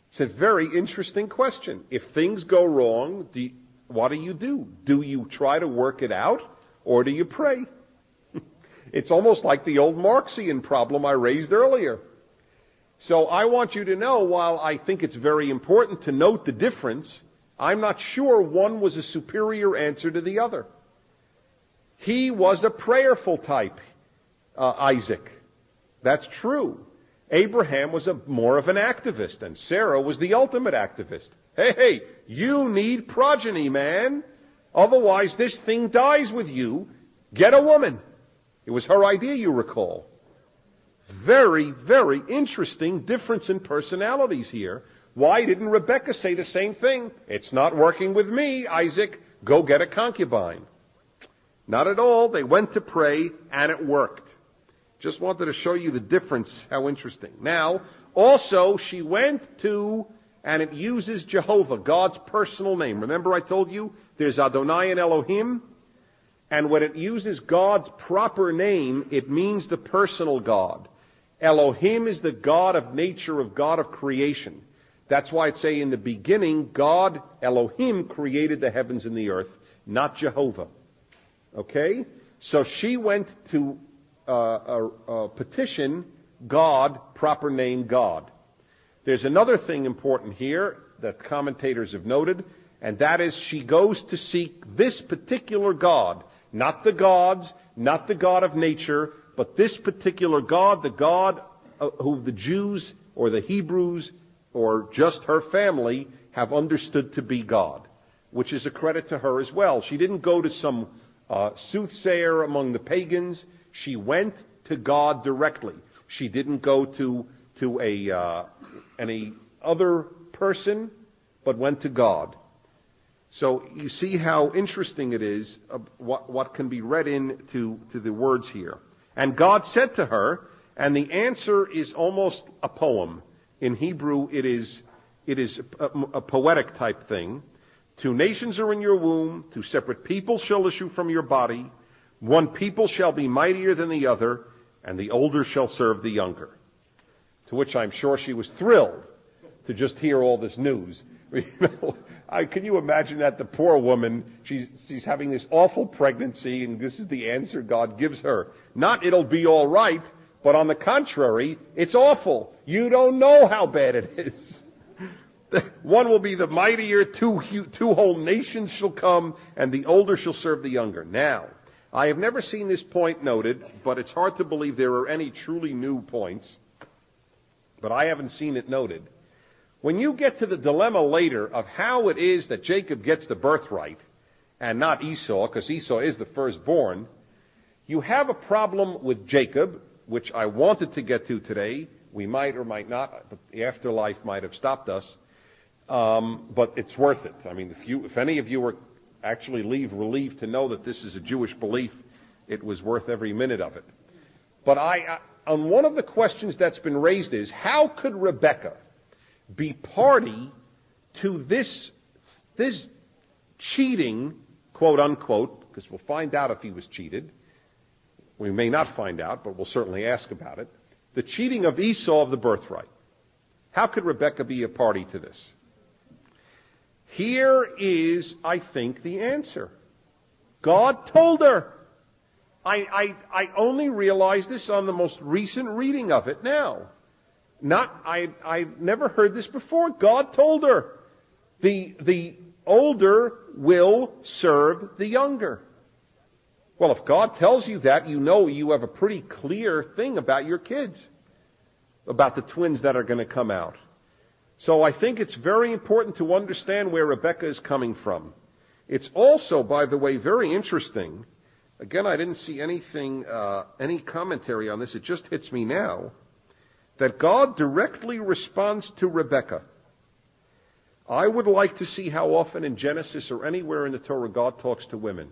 It's a very interesting question. If things go wrong, what do? Do you try to work it out, or do you pray? It's almost like the old Marxian problem I raised earlier. So I want you to know, while I think it's very important to note the difference, I'm not sure one was a superior answer to the other. He was a prayerful type, Isaac. That's true. Abraham was more of an activist, and Sarah was the ultimate activist. Hey, you need progeny, man. Otherwise, this thing dies with you. Get a woman. It was her idea, you recall. Very, very interesting difference in personalities here. Why didn't Rebekah say the same thing? It's not working with me, Isaac. Go get a concubine. Not at all. They went to pray, and it worked. Just wanted to show you the difference, how interesting. Now, also, she went to, and it uses Jehovah, God's personal name. Remember I told you there's Adonai and Elohim? And when it uses God's proper name, it means the personal God. Elohim is the God of nature, God of creation. That's why it say in the beginning, God, Elohim, created the heavens and the earth, not Jehovah. Okay? So she went to petition God, proper name God. There's another thing important here that commentators have noted, and that is she goes to seek this particular God, not the gods, not the God of nature, but this particular God, the God who the Jews or the Hebrews or just her family have understood to be God, which is a credit to her as well. She didn't go to some soothsayer among the pagans. She went to God directly. She didn't go to any other person, but went to God. So you see how interesting it is, what can be read into the words here. And God said to her, and the answer is almost a poem. In Hebrew, it is a poetic type thing. 2 nations are in your womb, 2 separate people shall issue from your body. 1 people shall be mightier than the other, and the older shall serve the younger. To which I'm sure she was thrilled to just hear all this news. Can you imagine that? The poor woman, she's having this awful pregnancy, and this is the answer God gives her. Not it'll be all right, but on the contrary, it's awful. You don't know how bad it is. 1 will be the mightier, 2 whole nations shall come, and the older shall serve the younger. Now, I have never seen this point noted, but it's hard to believe there are any truly new points. But I haven't seen it noted. When you get to the dilemma later of how it is that Jacob gets the birthright and not Esau, because Esau is the firstborn, you have a problem with Jacob, which I wanted to get to today. We might or might not, but the afterlife might have stopped us. But it's worth it. I mean, if any of you were actually relieved to know that this is a Jewish belief, it was worth every minute of it. But on one of the questions that's been raised is, how could Rebekah be party to this cheating, quote unquote, because we'll find out if he was cheated, we may not find out, but we'll certainly ask about it, the cheating of Esau of the birthright. How could Rebekah be a party to this? Here is, I think, the answer. God told her. I only realized this on the most recent reading of it now. I never heard this before. God told her, the older will serve the younger. Well, if God tells you that, you know you have a pretty clear thing about your kids, about the twins that are going to come out. So I think it's very important to understand where Rebekah is coming from. It's also, by the way, very interesting. Again, I didn't see anything, any commentary on this. It just hits me now that God directly responds to Rebekah. I would like to see how often in Genesis or anywhere in the Torah God talks to women.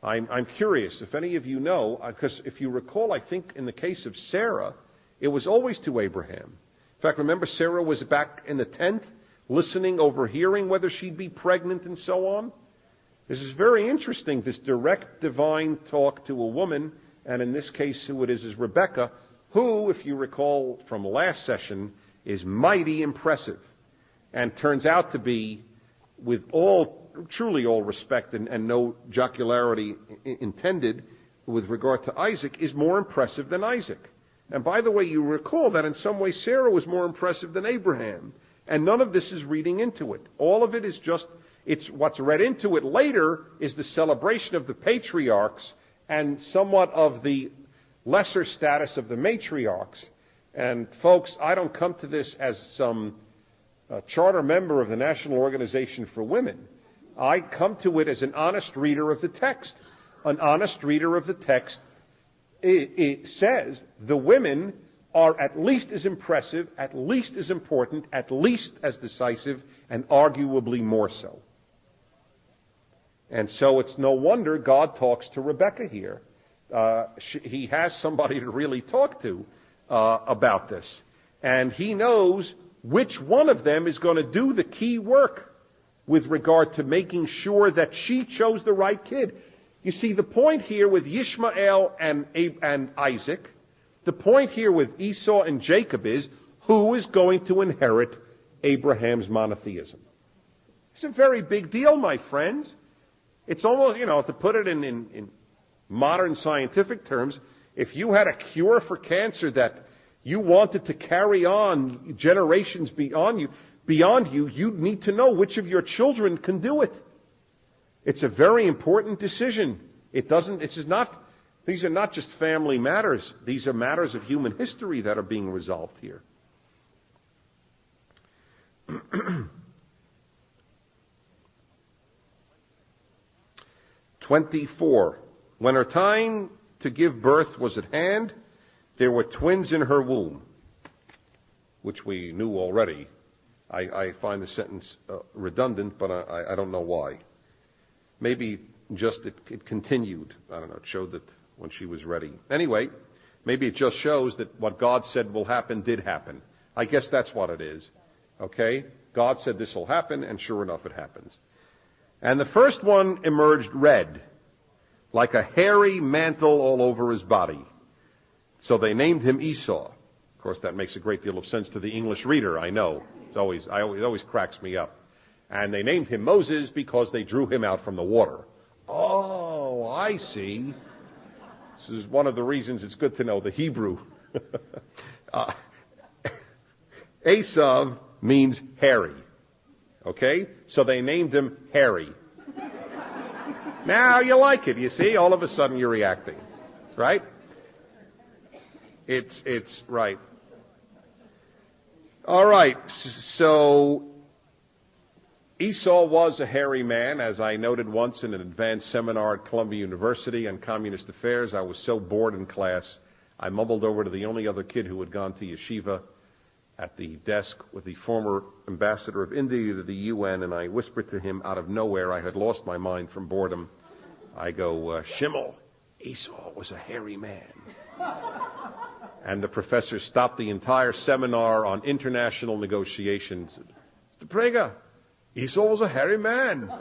I'm curious if any of you know, because if you recall, I think in the case of Sarah, it was always to Abraham. In fact, remember Sarah was back in the tent, listening, overhearing whether she'd be pregnant and so on. This is very interesting, this direct divine talk to a woman, and in this case who it is Rebekah, who, if you recall from last session, is mighty impressive and turns out to be, with truly all respect and no jocularity intended with regard to Isaac, is more impressive than Isaac. And by the way, you recall that in some way Sarah was more impressive than Abraham. And none of this is reading into it. All of it is just, it's what's read into it later is the celebration of the patriarchs and somewhat of the lesser status of the matriarchs. And folks, I don't come to this as some charter member of the National Organization for Women. I come to it as an honest reader of the text. An honest reader of the text, it says the women are at least as impressive, at least as important, at least as decisive, and arguably more so. And so it's no wonder God talks to Rebekah here. He has somebody to really talk to about this. And he knows which one of them is going to do the key work with regard to making sure that she chose the right kid. You see, the point here with Ishmael and Isaac, the point here with Esau and Jacob is who is going to inherit Abraham's monotheism. It's a very big deal, my friends. It's almost, to put it in modern scientific terms, if you had a cure for cancer that you wanted to carry on generations beyond you, you'd need to know which of your children can do it. It's a very important decision. These are not just family matters. These are matters of human history that are being resolved here. 24. When her time to give birth was at hand, there were twins in her womb, which we knew already. I find the sentence redundant, but I don't know why. Maybe just it continued. I don't know. It showed that when she was ready. Anyway, maybe it just shows that what God said will happen did happen. I guess that's what it is. Okay? God said this will happen, and sure enough it happens. And the first one emerged red, like a hairy mantle all over his body. So they named him Esau. Of course, that makes a great deal of sense to the English reader, I know. It always cracks me up. And they named him Moses because they drew him out from the water. Oh, I see. This is one of the reasons it's good to know the Hebrew. Esav means hairy. Okay? So they named him Hairy. Now you like it, you see? All of a sudden you're reacting. Right? It's right. All right, so Esau was a hairy man, as I noted once in an advanced seminar at Columbia University on communist affairs. I was so bored in class, I mumbled over to the only other kid who had gone to yeshiva at the desk with the former ambassador of India to the UN, and I whispered to him out of nowhere, I had lost my mind from boredom. I go, Shimmel, Esau was a hairy man. And the professor stopped the entire seminar on international negotiations. Mr. Prager, Esau was a hairy man.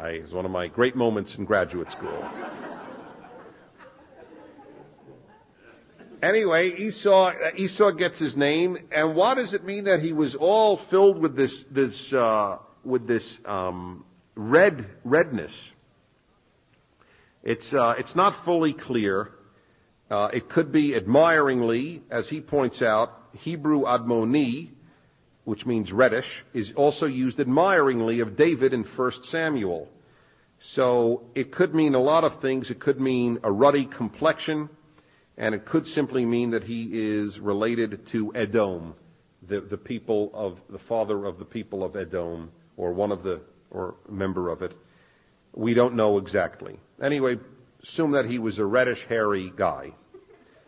It was one of my great moments in graduate school. Anyway, Esau gets his name, and what does it mean that he was all filled with this redness? It's not fully clear. It could be admiringly, as he points out. Hebrew admoni, which means reddish, is also used admiringly of David in 1 Samuel. So it could mean a lot of things. It could mean a ruddy complexion, and it could simply mean that he is related to Edom, the people of the father of the people of Edom, or member of it. We don't know exactly. Anyway, assume that he was a reddish, hairy guy,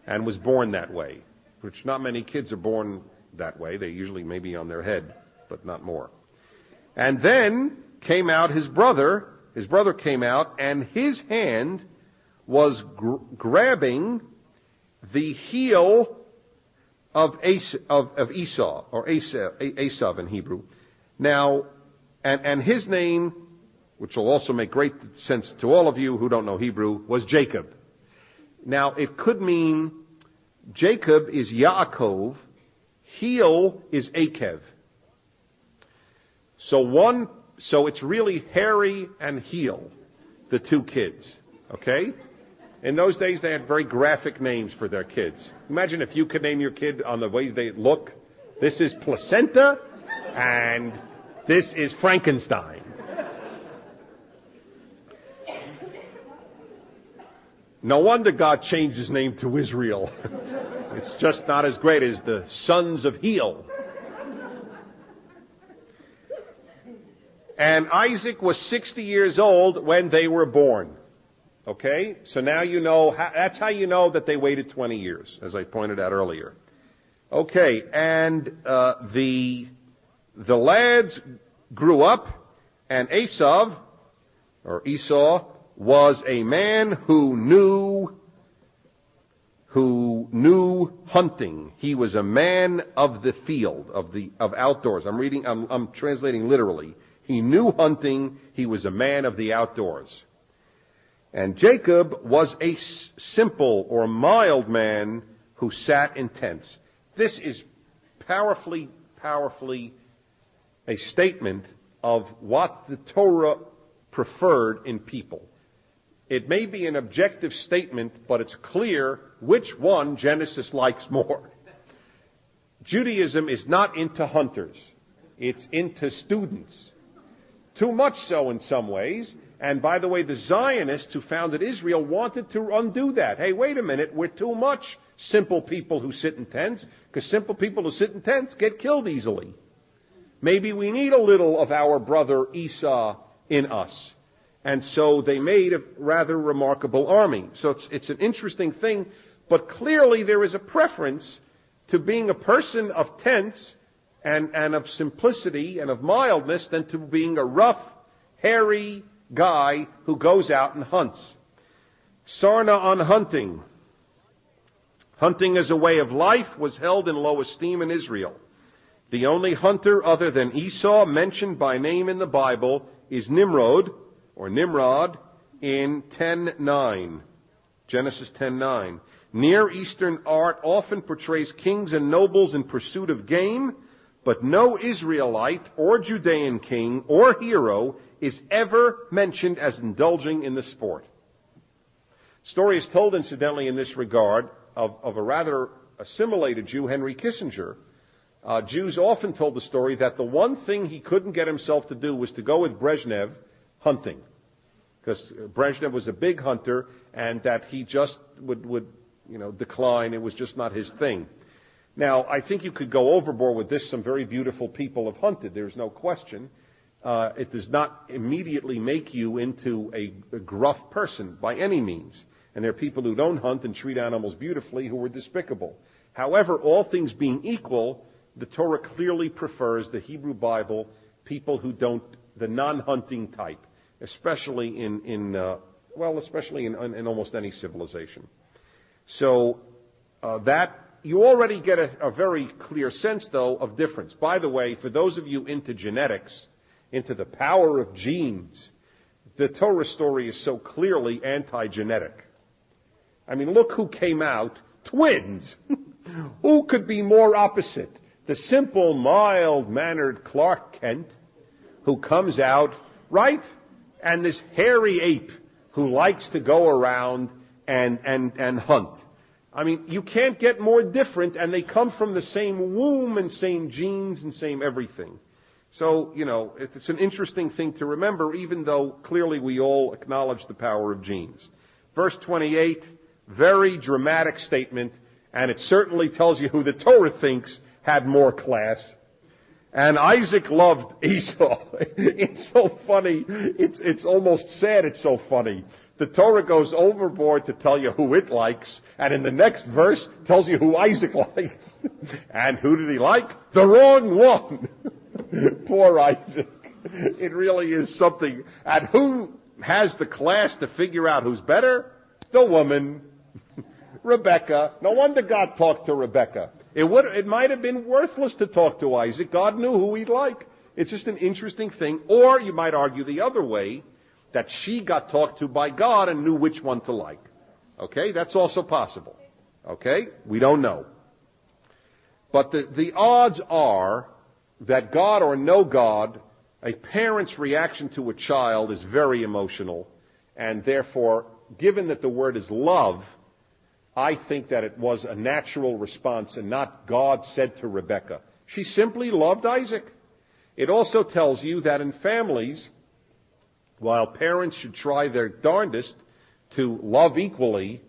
and was born that way, which not many kids are born that way. They usually maybe on their head, but not more. And then came out his brother. His brother came out, and his hand was grabbing the heel of Esau, or Esav in Hebrew. Now, and his name, which will also make great sense to all of you who don't know Hebrew, was Jacob. Now, it could mean Jacob is Yaakov, heel is Akev. So it's really hairy and heel, the two kids, okay? In those days, they had very graphic names for their kids. Imagine if you could name your kid on the ways they look. This is placenta, and this is Frankenstein. No wonder God changed his name to Israel. It's just not as great as the sons of Heel. And Isaac was 60 years old when they were born. Okay? So now you know, that's how you know that they waited 20 years, as I pointed out earlier. Okay, and the lads grew up, and Esau was a man who knew hunting. He was a man of the field, of outdoors. I'm translating literally. He knew hunting. He was a man of the outdoors. And Jacob was a simple or mild man who sat in tents. This is powerfully a statement of what the Torah preferred in people. It may be an objective statement, but it's clear which one Genesis likes more. Judaism is not into hunters. It's into students. Too much so in some ways. And by the way, the Zionists who founded Israel wanted to undo that. Hey, wait a minute, we're too much simple people who sit in tents, because simple people who sit in tents get killed easily. Maybe we need a little of our brother Esau in us. And so they made a rather remarkable army. So it's an interesting thing, but clearly there is a preference to being a person of tents and of simplicity and of mildness than to being a rough, hairy guy who goes out and hunts. Sarna on hunting. Hunting as a way of life was held in low esteem in Israel. The only hunter other than Esau mentioned by name in the Bible is Nimrod in 10:9. Genesis 10:9. Near Eastern art often portrays kings and nobles in pursuit of game, but no Israelite or Judean king or hero is ever mentioned as indulging in the sport. Story is told, incidentally, in this regard of a rather assimilated Jew, Henry Kissinger. Jews often told the story that the one thing he couldn't get himself to do was to go with Brezhnev hunting, because Brezhnev was a big hunter, and that he just would decline. It was just not his thing. Now, I think you could go overboard with this. Some very beautiful people have hunted. There's no question. It does not immediately make you into a gruff person by any means. And there are people who don't hunt and treat animals beautifully who are despicable. However, all things being equal, the Torah clearly prefers the Hebrew Bible, people who don't, the non-hunting type, especially in almost any civilization. So that you already get a very clear sense, though, of difference. By the way, for those of you into genetics, into the power of genes, the Torah story is so clearly anti-genetic. I mean, look who came out. Twins. Who could be more opposite? The simple, mild-mannered Clark Kent, who comes out, right? And this hairy ape who likes to go around and hunt. I mean, you can't get more different, and they come from the same womb and same genes and same everything. So, it's an interesting thing to remember, even though clearly we all acknowledge the power of genes. Verse 28, very dramatic statement, and it certainly tells you who the Torah thinks had more class. And Isaac loved Esau. It's so funny. It's almost sad it's so funny. The Torah goes overboard to tell you who it likes, and in the next verse tells you who Isaac likes. And who did he like? The wrong one. Poor Isaac. It really is something. And who has the class to figure out who's better? The woman. Rebecca. No wonder God talked to Rebecca. It might have been worthless to talk to Isaac. God knew who he'd like. It's just an interesting thing. Or you might argue the other way, that she got talked to by God and knew which one to like. Okay? That's also possible. Okay? We don't know. But the odds are that God or no God, a parent's reaction to a child is very emotional. And therefore, given that the word is love, I think that it was a natural response and not God said to Rebekah. She simply loved Isaac. It also tells you that in families, while parents should try their darndest to love equally,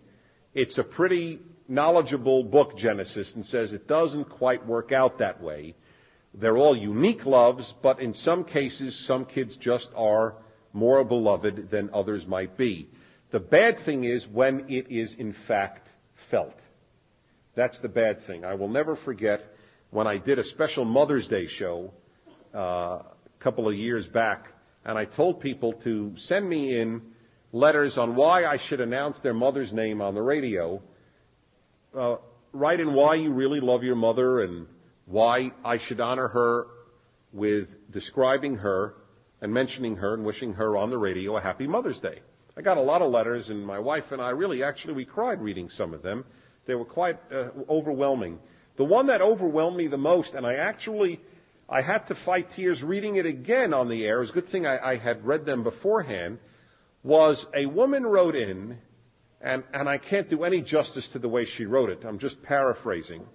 it's a pretty knowledgeable book, Genesis, and says it doesn't quite work out that way. They're all unique loves, but in some cases, some kids just are more beloved than others might be. The bad thing is when it is in fact felt. That's the bad thing. I will never forget when I did a special Mother's Day show a couple of years back, and I told people to send me in letters on why I should announce their mother's name on the radio. Write in why you really love your mother and why I should honor her with describing her and mentioning her and wishing her on the radio a happy Mother's Day. I got a lot of letters, and my wife and I we cried reading some of them. They were quite overwhelming. The one that overwhelmed me the most, and I had to fight tears reading it again on the air. It was a good thing I had read them beforehand. Was a woman wrote in, and I can't do any justice to the way she wrote it. I'm just paraphrasing.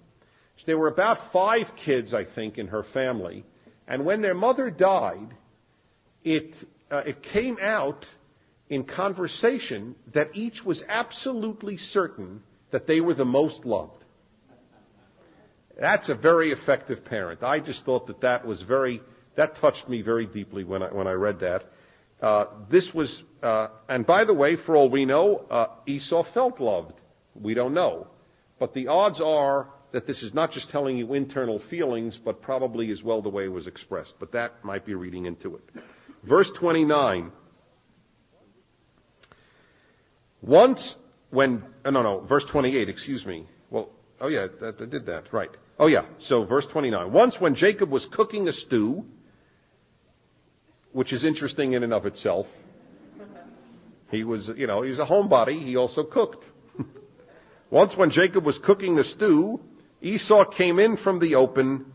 There were about 5 kids, I think, in her family. And when their mother died, it came out in conversation that each was absolutely certain that they were the most loved. That's a very effective parent. I just thought that touched me very deeply when I read that. This was, and by the way, for all we know, Esau felt loved. We don't know. But the odds are that this is not just telling you internal feelings, but probably as well the way it was expressed. But that might be reading into it. Verse 29. Verse 28, excuse me. Well, oh yeah, I did that, right. Oh yeah, so verse 29. Once when Jacob was cooking a stew, which is interesting in and of itself, he was a homebody, he also cooked. Once when Jacob was cooking the stew, Esau came in from the open,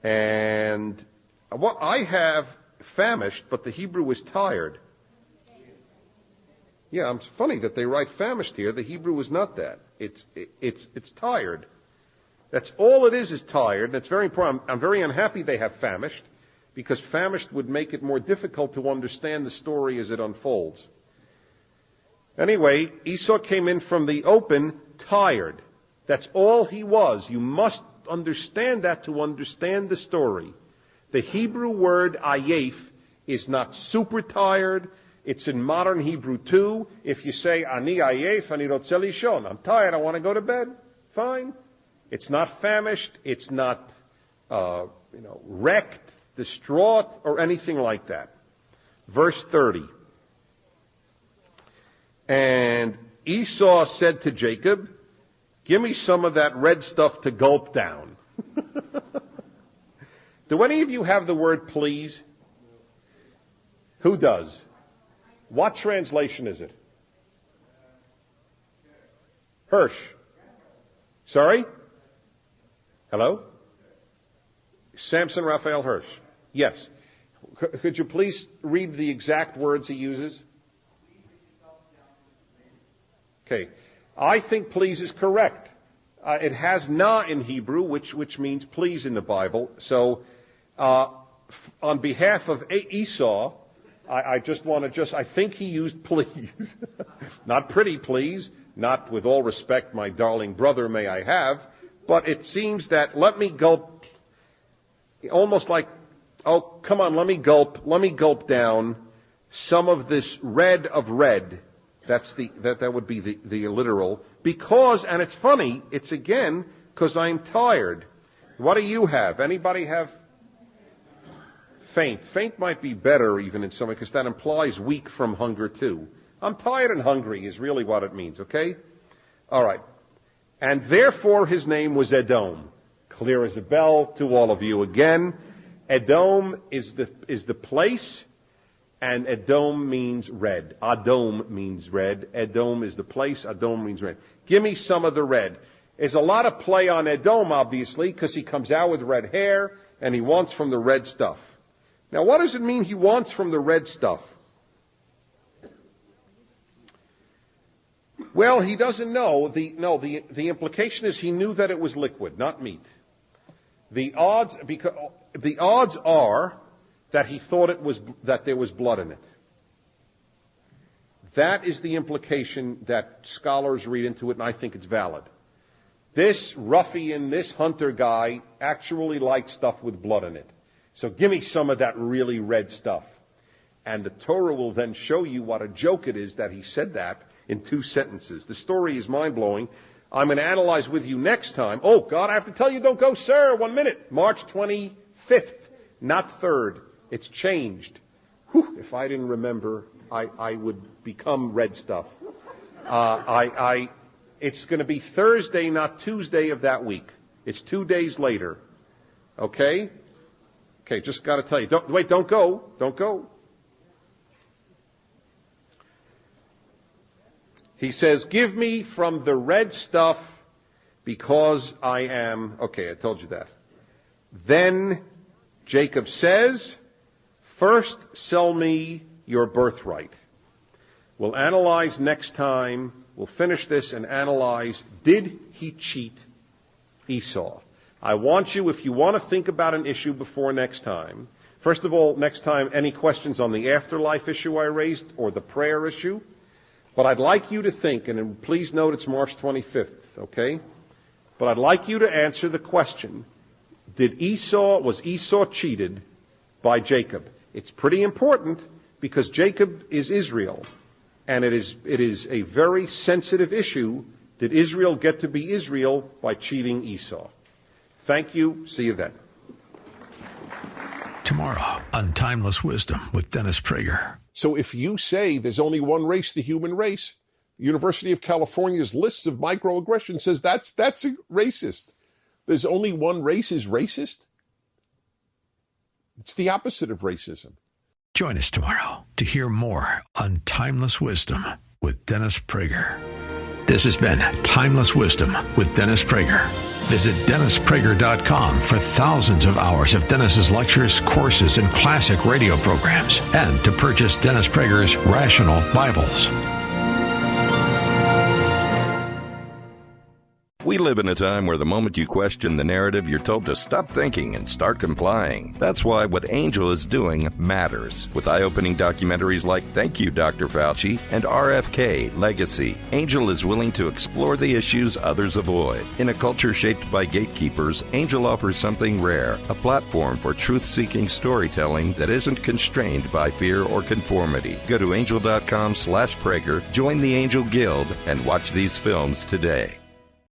and I have famished, but the Hebrew is tired. Yeah, it's funny that they write famished here. The Hebrew is not that. It's tired. That's all it is tired, and it's very important. I'm very unhappy they have famished, because famished would make it more difficult to understand the story as it unfolds. Anyway, Esau came in from the open tired. That's all he was. You must understand that to understand the story. The Hebrew word ayef is not super tired. It's in modern Hebrew too. If you say, ani ayef, ani rotze lishon, I'm tired, I want to go to bed, fine. It's not famished, it's not wrecked, distraught, or anything like that. Verse 30. And Esau said to Jacob, give me some of that red stuff to gulp down. Do any of you have the word please? Who does? What translation is it? Hirsch. Sorry? Hello? Samson Raphael Hirsch. Yes. Could you please read the exact words he uses? Okay. I think please is correct. It has na in Hebrew, which means please in the Bible. So, on behalf of Esau, I just want to I think he used please. Not pretty please, not with all respect, my darling brother may I have, but it seems that let me gulp, almost like, oh, come on, let me gulp down some of this red of red. That would be the literal. Because, and it's funny, it's again, because I'm tired. What do you have? Anybody have? Faint. Faint might be better even in some way, because that implies weak from hunger too. I'm tired and hungry is really what it means, okay? All right. And therefore his name was Edom. Clear as a bell to all of you again. Edom is the place, and Edom means red. Adom means red. Edom is the place. Adom means red. Give me some of the red. There's a lot of play on Edom, obviously, because he comes out with red hair, and he wants from the red stuff. Now, what does it mean he wants from the red stuff? Well, he doesn't know. The implication is he knew that it was liquid, not meat. The odds are that he thought that there was blood in it. That is the implication that scholars read into it, and I think it's valid. This ruffian, this hunter guy, actually likes stuff with blood in it. So give me some of that really red stuff. And the Torah will then show you what a joke it is that he said that in 2 sentences. The story is mind-blowing. I'm going to analyze with you next time. Oh, God, I have to tell you, don't go, sir. 1 minute. March 25th, not 3rd. It's changed. Whew, if I didn't remember, I would become red stuff. It's going to be Thursday, not Tuesday of that week. It's 2 days later. Okay? Okay, just got to tell you. Don't go. Don't go. He says, give me from the red stuff because I am... Okay, I told you that. Then Jacob says, first sell me your birthright. We'll analyze next time. We'll finish this and analyze, did he cheat Esau? I want you, if you want to think about an issue before next time, first of all, next time, any questions on the afterlife issue I raised or the prayer issue? But I'd like you to think, and please note it's March 25th, okay? But I'd like you to answer the question, was Esau cheated by Jacob? It's pretty important because Jacob is Israel, and it is a very sensitive issue. Did Israel get to be Israel by cheating Esau? Thank you. See you then. Tomorrow on Timeless Wisdom with Dennis Prager. So if you say there's only one race, the human race, University of California's lists of microaggressions says that's racist. There's only one race is racist? It's the opposite of racism. Join us tomorrow to hear more on Timeless Wisdom with Dennis Prager. This has been Timeless Wisdom with Dennis Prager. Visit DennisPrager.com for thousands of hours of Dennis's lectures, courses, and classic radio programs, and to purchase Dennis Prager's Rational Bibles. We live in a time where the moment you question the narrative, you're told to stop thinking and start complying. That's why what Angel is doing matters. With eye-opening documentaries like Thank You, Dr. Fauci and RFK Legacy, Angel is willing to explore the issues others avoid. In a culture shaped by gatekeepers, Angel offers something rare, a platform for truth-seeking storytelling that isn't constrained by fear or conformity. Go to angel.com/Prager, join the Angel Guild, and watch these films today.